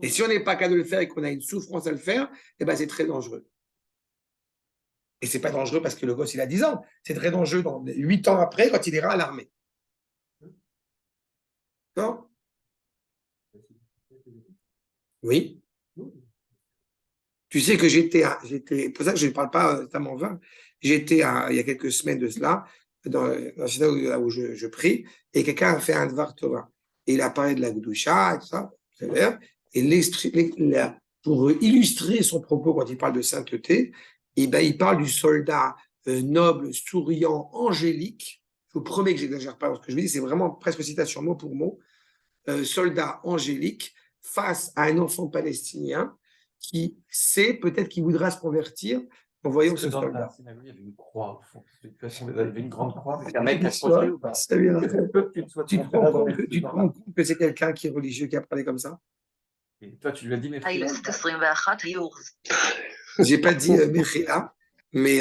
Et si on n'est pas capable de le faire et qu'on a une souffrance à le faire, eh ben c'est très dangereux. Et c'est pas dangereux parce que le gosse, il a 10 ans. C'est très dangereux dans 8 ans après, quand il ira à l'armée. Non ? Oui. Tu sais que j'étais, pour ça que je ne parle pas notamment vin, j'étais il y a quelques semaines de cela, dans la synagogue où je prie, et quelqu'un a fait un Dvar Torah. Et il a parlé de la Gdusha et tout ça, c'est vrai. Et pour illustrer son propos quand il parle de sainteté, eh ben, il parle du soldat noble, souriant, angélique. Je vous promets que j'exagère pas dans ce que je dis, c'est vraiment presque citation mot pour mot. Soldat angélique face à un enfant palestinien qui sait peut-être qu'il voudra se convertir en voyant ce Dans soldat. la synagogue, il y avait une croix au fond. Il y avait une grande croix avec un mec Tu accroché ou pas? ça vient- Tu tu te rends compte que, tu te rends compte que c'est quelqu'un qui est religieux qui a parlé comme ça? Et toi, tu lui as dit, mais J'ai pas dit Mechila, mais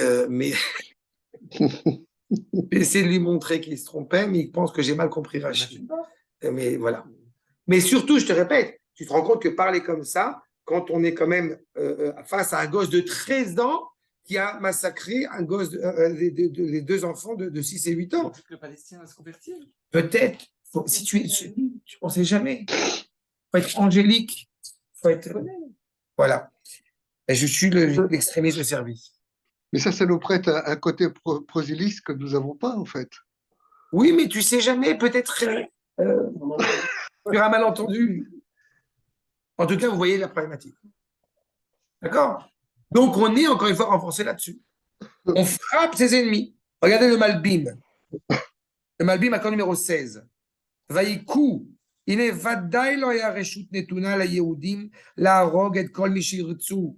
j'ai essayé de lui montrer qu'il se trompait, mais il pense que j'ai mal compris Rachid. Mais voilà. Mais surtout, je te répète, tu te rends compte que parler comme ça, quand on est quand même face à un gosse de 13 ans qui a massacré un gosse les deux enfants de 6 et 8 ans. Le Palestinien va se convertir. Peut-être, si tu ne sais jamais. Il faut être angélique. Faut être, voilà. Et je suis l'extrémiste de service. Mais ça nous prête un côté proséliste que nous n'avons pas, en fait. Oui, mais tu sais jamais, peut-être sur un malentendu. En tout cas, vous voyez la problématique. D'accord? Donc, on est encore une fois renforcé là-dessus. On frappe ses ennemis. Regardez le Malbim. Le Malbim, accord numéro 16. Vaïkou. Il est vadaï lo ya reshut netuna la Yehudim la rog et kol mishirtsu.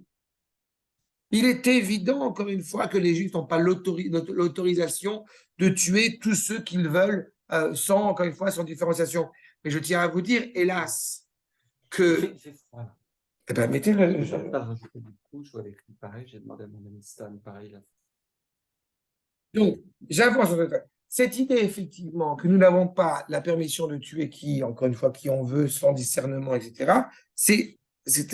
Il est évident, encore une fois, que les Juifs n'ont pas l'autorisation de tuer tous ceux qu'ils veulent sans, encore une fois, sans différenciation. Mais je tiens à vous dire, hélas, que. Il fait froid, là. Eh ben, mettez-le. Je vais pas rajouter une couche ou avec lui pareil. J'ai demandé à mon ami Stan, pareil. Là. Donc, j'avance sur cette idée, effectivement, que nous n'avons pas la permission de tuer qui, encore une fois, qui on veut, sans discernement, etc. C'est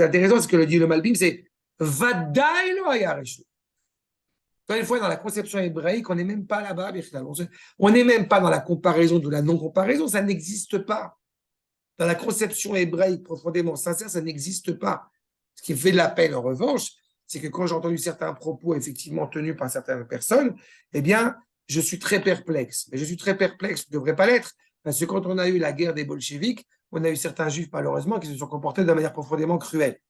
intéressant, ce que le dit le Malbim, c'est Vadaï lo haya reshut. Encore une fois, dans la conception hébraïque, on n'est même pas là-bas, on n'est même pas dans la comparaison de la non-comparaison, ça n'existe pas. Dans la conception hébraïque profondément sincère, ça n'existe pas. Ce qui me fait de la peine, en revanche, c'est que quand j'ai entendu certains propos effectivement tenus par certaines personnes, eh bien, je suis très perplexe. Mais je suis très perplexe, je ne devrais pas l'être, parce que quand on a eu la guerre des bolcheviks, on a eu certains juifs, malheureusement, qui se sont comportés de manière profondément cruelle.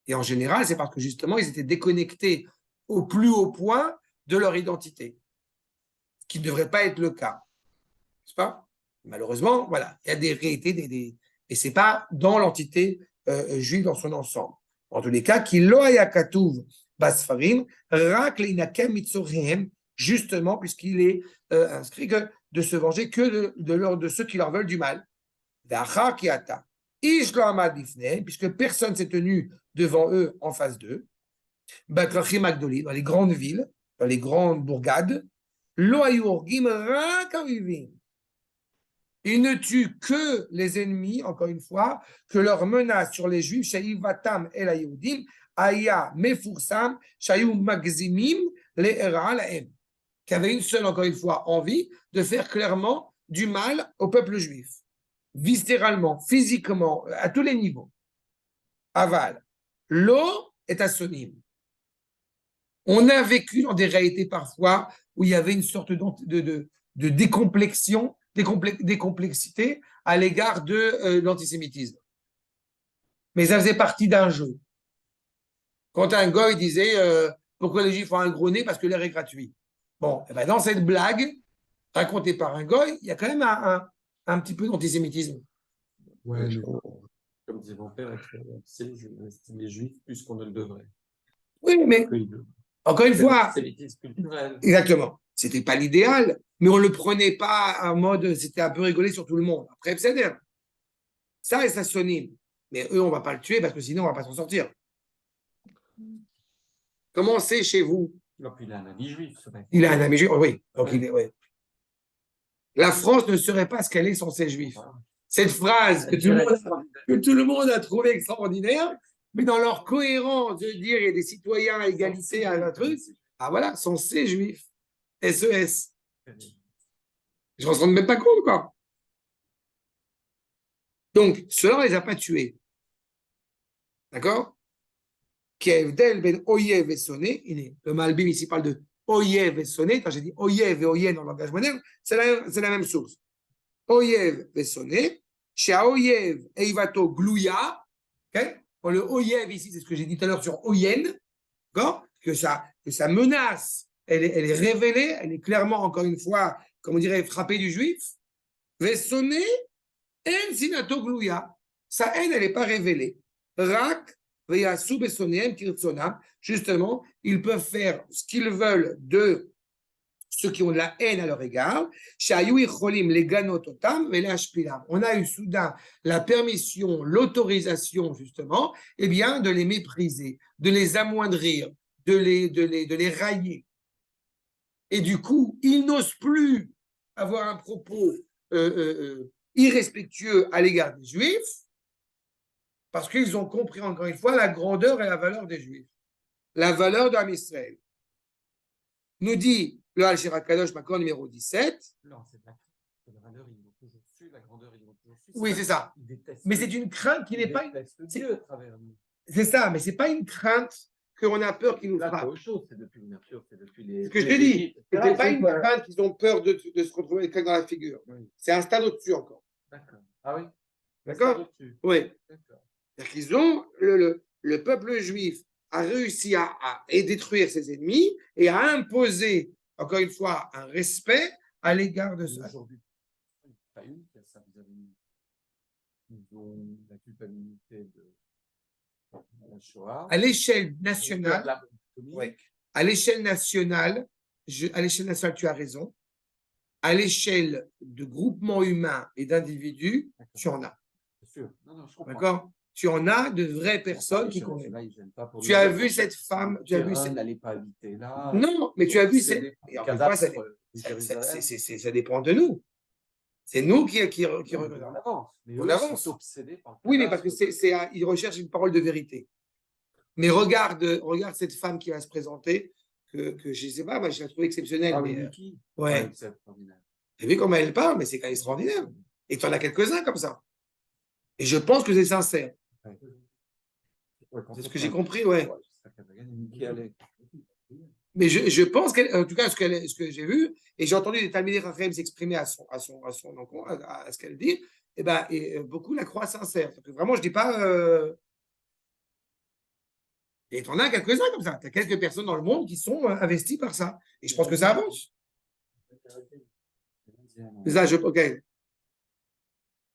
Et en général, c'est parce que justement, ils étaient déconnectés au plus haut point de leur identité, ce qui ne devrait pas être le cas. N'est-ce pas? Malheureusement, voilà, il y a des réalités, et ce n'est pas dans l'entité juive dans son ensemble. En tous les cas, qu'il lo haya katuv basfarim, rak leinakem mitzorhem, justement, puisqu'il est inscrit que de se venger que de ceux qui leur veulent du mal. D'achar kiata, ish lo amad bifnei, puisque personne ne s'est tenu devant eux en face d'eux. Bakrachim agdoli, dans les grandes villes, dans les grandes bourgades, lo hayu orgim rak avivim. Ils ne tuent que les ennemis, encore une fois, que leur menace sur les Juifs, Shaïvatam el Yehudim, Aya Mefursam, Shayu Magzimim, les Era Lahem, qui avait une seule, encore une fois, envie de faire clairement du mal au peuple juif, viscéralement, physiquement, à tous les niveaux. Aval, l'eau est à sonim. On a vécu dans des réalités parfois où il y avait une sorte de décomplexion, des complexités à l'égard de l'antisémitisme. Mais ça faisait partie d'un jeu. Quand un goy disait pourquoi les Juifs ont un gros nez? Parce que l'air est gratuit. Bon, et ben dans cette blague racontée par un goy, il y a quand même un petit peu d'antisémitisme. Ouais, mais comme disait mon père, on estime les Juifs plus qu'on ne le devrait. Oui, mais encore une fois, l'antisémitisme culturel. Exactement. C'était pas l'idéal, mais on le prenait pas en mode, c'était un peu rigolé sur tout le monde. Après, c'est-à-dire, ça et ça sonne. Mais eux, on va pas le tuer parce que sinon, on va pas s'en sortir. Comment c'est chez vous? Non, puis il a un ami juif, ce mec. Il a un ami juif, oui. Donc oui. La France ne serait pas ce qu'elle est sans ses juifs. Cette phrase que tout le monde a trouvé extraordinaire, mais dans leur cohérence de dire il y a des citoyens à égalité à un truc, ah voilà, sont ces juifs. SES. Je ne me rends même pas compte, quoi. Donc, cela, on ne les a pas tués. D'accord? Ben Oyev et Sonné, le Malbim ici parle de Oyev et Sonné, quand j'ai dit Oyev et Oyen dans le langage moderne, c'est la même source. Oyev et Sonné, Chez Oyev, Eivato, Glouya. Okay? Bon, le Oyev ici, c'est ce que j'ai dit tout à l'heure sur Oyen. D'accord? Que sa menace, elle est révélée, elle est clairement, encore une fois, comme on dirait, frappée du juif. Vessoné, En Sinato Glouya. Sa haine, elle n'est pas révélée. Rak, Veyasu Bessonem, Kirtsonam. Justement, ils peuvent faire ce qu'ils veulent de ceux qui ont de la haine à leur égard. On a eu soudain la permission, l'autorisation, justement, eh bien, de les mépriser, de les amoindrir, de les railler. Et du coup, ils n'osent plus avoir un propos irrespectueux à l'égard des Juifs, parce qu'ils ont compris, encore une fois, la grandeur et la valeur des Juifs, la valeur d'Am Israël. Nous dit le Al-Shira Kadosh, Makor numéro 17. Non, c'est de la valeur, ils l'ont toujours su, la grandeur, ils l'ont toujours su. Oui, c'est ça. Mais c'est une crainte qui n'est pas. Dieu à travers nous. C'est ça, mais ce n'est pas une crainte qu'on a peur qu'il nous Là, c'est frappe. autre chose, c'est depuis l'ouverture, c'est depuis les. Ce que je te dis, ce n'est pas une crainte qu'ils ont peur de se retrouver avec quelqu'un dans la figure. Oui. C'est un stade au-dessus encore. D'accord. Ah oui. D'accord? Oui. C'est-à-dire qu'ils ont, le peuple juif a réussi à détruire ses ennemis et à imposer, encore une fois, un respect à l'égard de ça. Aujourd'hui, pas une qui a ça, ils ont la culpabilité de la Shoah. À l'échelle nationale, ouais. À l'échelle nationale, tu as raison. À l'échelle de groupements humains et d'individus, tu en as. Bien sûr. Non, je comprends. D'accord? Tu en as de vraies personnes qui connaissent. Tu as vu cette femme, tu as vu cette. N'allez pas habiter là. Non, mais tu as vu cette. Et encore une fois, ça dépend de nous. C'est nous qui regardons. On avance. Oui, mais parce que ils recherchent une parole de vérité. Mais regarde cette femme qui va se présenter, que je ne sais pas, moi je la trouve exceptionnelle. Ah, mais, oui, ouais. C'est extraordinaire. Tu as vu comment elle parle, mais c'est quand même extraordinaire. Et tu en as quelques-uns comme ça. Et je pense que c'est sincère. C'est ce que j'ai compris, ouais. Mais je pense qu'en tout cas, ce que j'ai vu, et j'ai entendu les Talmidei Chachamim s'exprimer à son encontre, à ce qu'elle dit, et beaucoup la croient sincère. Que vraiment, je ne dis pas. Et tu en as quelques-uns comme ça. Tu as quelques personnes dans le monde qui sont investies par ça. Et je pense que ça avance. C'est ça, OK.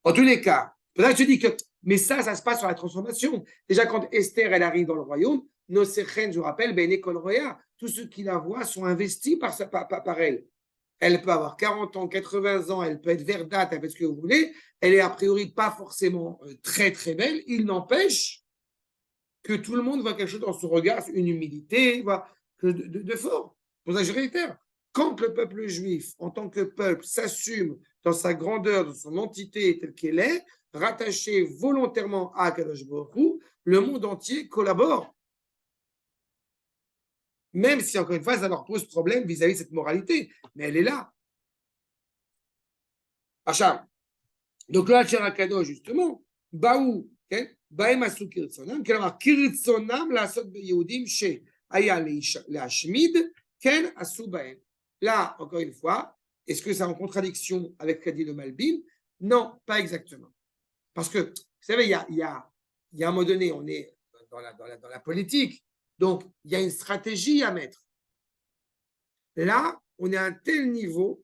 En tous les cas, là, je te dis que. Mais ça se passe sur la transformation. Déjà, quand Esther, elle arrive dans le royaume, nos Sechen, je vous rappelle, Bene Kol Roya, tous ceux qui la voient sont investis par elle. Elle peut avoir 40 ans, 80 ans, elle peut être verdate, elle peut être ce que vous voulez. Elle est a priori pas forcément très, très belle. Il n'empêche que tout le monde voit quelque chose dans son regard, une humilité, de fort. Pour ça, je réitère. Quand le peuple juif, en tant que peuple, s'assume dans sa grandeur, dans son entité telle qu'elle est, rattaché volontairement à Kadosh Baruch Hu, le monde entier collabore. Même si, encore une fois, ça leur pose problème vis-à-vis de cette moralité. Mais elle est là. Acham. Donc là, Al-Shira Kadosh, justement, Baou, Baem Asu Kirtsonam, Kelamar Kirtsonam, Lasot Yehudim, She, Aya Leashmid, Ken Asu Baem. Là, encore une fois, est-ce que c'est en contradiction avec ce qu'a dit le Malbim? Non, pas exactement. Parce que, vous savez, il y a un moment donné, on est dans la politique, donc il y a une stratégie à mettre. Là, on est à un tel niveau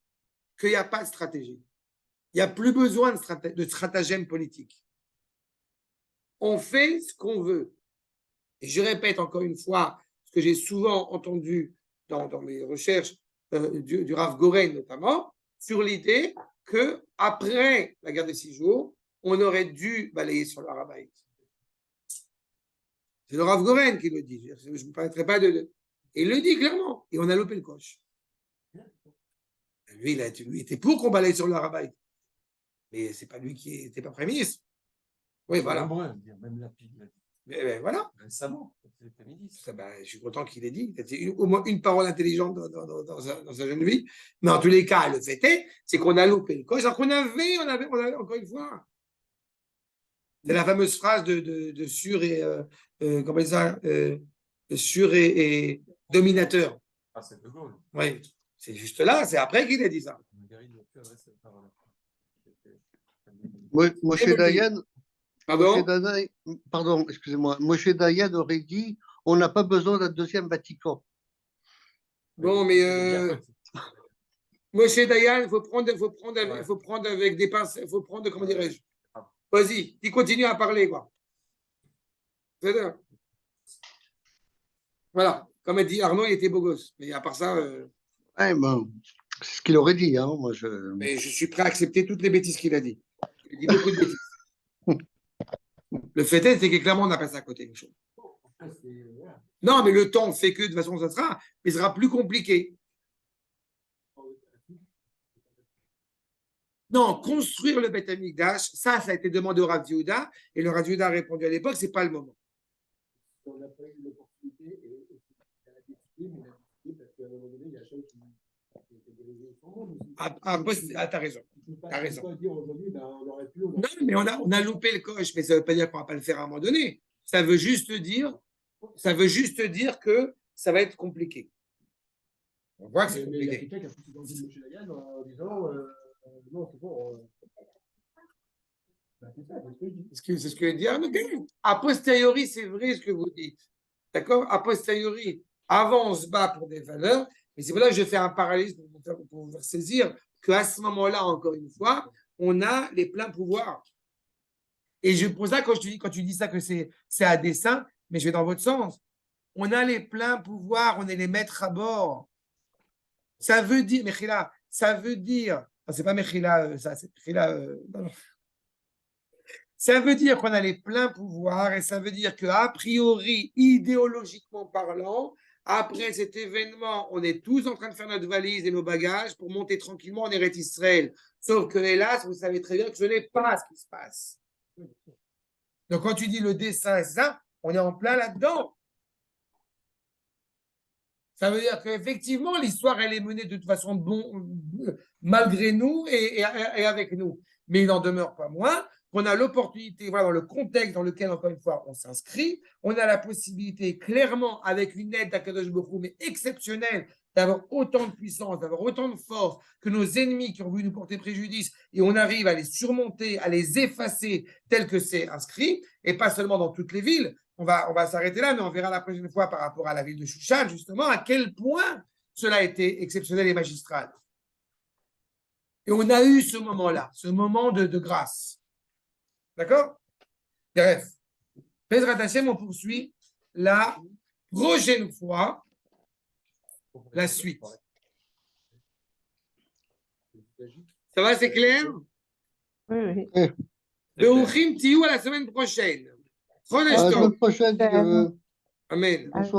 qu'il n'y a pas de stratégie. Il n'y a plus besoin de stratagème politique. On fait ce qu'on veut. Et je répète encore une fois ce que j'ai souvent entendu dans mes recherches du Rav Goren notamment, sur l'idée qu'après la guerre des 6 jours, on aurait dû balayer sur le Harabaït. C'est le Rav Goren qui le dit. Je ne me permettrai pas de. Et il le dit clairement. Et on a loupé le coche. Lui, il était pour qu'on balaye sur le Harabaït. Mais ce n'est pas lui qui n'était pas Premier ministre. Oui, voilà. Même la pile. Mais voilà. Récemment, je suis content qu'il ait dit. C'était au moins une parole intelligente dans sa jeune vie. Mais en tous les cas, le fait est, c'est qu'on a loupé le coche. Alors qu'on avait, encore une fois. C'est la fameuse phrase de sûr et comment dire ça, sûr et dominateur. Ah, c'est De Gaulle. Oui, c'est juste là, c'est après qu'il a dit ça. Moshe Dayan, Pardon? pardon, excusez-moi, Moshe Dayan aurait dit on n'a pas besoin d'un deuxième Vatican. Bon, mais Moshe Dayan, il faut prendre avec des pinces, il faut prendre, comment dirais-je? Vas-y, il continue à parler, quoi. C'est-à-dire, voilà, comme a dit Arnaud, il était beau gosse. Mais à part ça, Ouais, bon, c'est ce qu'il aurait dit. Hein, moi, mais je suis prêt à accepter toutes les bêtises qu'il a dit. Il a dit beaucoup de bêtises. Le fait est, c'est que clairement, on a passé à côté des choses. Non, mais le temps fait que de toute façon, ça sera, mais ce sera plus compliqué. Non, construire le Beth Amikdash, ça a été demandé au Rav Yehuda, et le Rav Yehuda a répondu à l'époque, c'est pas le moment. On n'a pas eu l'opportunité et c'est la décider, mais la décider parce qu'à un moment donné, il y a chose qui était déléguée au monde aussi. T'as raison. T'as raison. On peut pas dire aujourd'hui, ben, on aurait pu. Non, mais on a loupé le coche, mais ça ne veut pas dire qu'on ne va pas le faire à un moment donné. Ça veut juste dire que ça va être compliqué. On voit que c'est Mais il y a compliqué. quelqu'un qui a poussé dans le dos de M. Dayan en disant non, c'est bon. Ben, c'est ça, c'est ce que je dis. C'est ce que dit Arnaud. A posteriori, c'est vrai ce que vous dites. D'accord? A posteriori, avant, on se bat pour des valeurs, mais c'est pour ça que je fais un parallélisme pour vous faire saisir qu'à ce moment-là, encore une fois, on a les pleins pouvoirs. Et pour ça, quand tu dis ça, que c'est à dessein, mais je vais dans votre sens. On a les pleins pouvoirs, on est les maîtres à bord. Ça veut dire, Mechila, ça veut dire, c'est pas Mechila, ça, c'est Mechila, non. Ça veut dire qu'on a les pleins pouvoirs et ça veut dire qu'a priori, idéologiquement parlant, après cet événement, on est tous en train de faire notre valise et nos bagages pour monter tranquillement en Eretz Israël. Sauf que, hélas, vous savez très bien que ce n'est pas ce qui se passe. Donc, quand tu dis le dessin, c'est ça, on est en plein là-dedans. Ça veut dire qu'effectivement, l'histoire, elle est menée de toute façon malgré nous et avec nous. Mais il n'en demeure pas moins qu'on a l'opportunité, voilà, dans le contexte dans lequel, encore une fois, on s'inscrit, on a la possibilité, clairement, avec une aide d'Akadosh Baruch Hu, mais exceptionnelle, d'avoir autant de puissance, d'avoir autant de force que nos ennemis qui ont voulu nous porter préjudice, et on arrive à les surmonter, à les effacer tel que c'est inscrit, et pas seulement dans toutes les villes. On va s'arrêter là, mais on verra la prochaine fois par rapport à la ville de Shushan, justement, à quel point cela a été exceptionnel et magistral. Et on a eu ce moment-là, ce moment de grâce. D'accord? Bref. Bezrat Hashem, on poursuit la prochaine fois la suite. Ça va, c'est clair? Oui. Beuchim Tiou à la semaine prochaine. À la semaine prochaine. Amen. Bonsoir.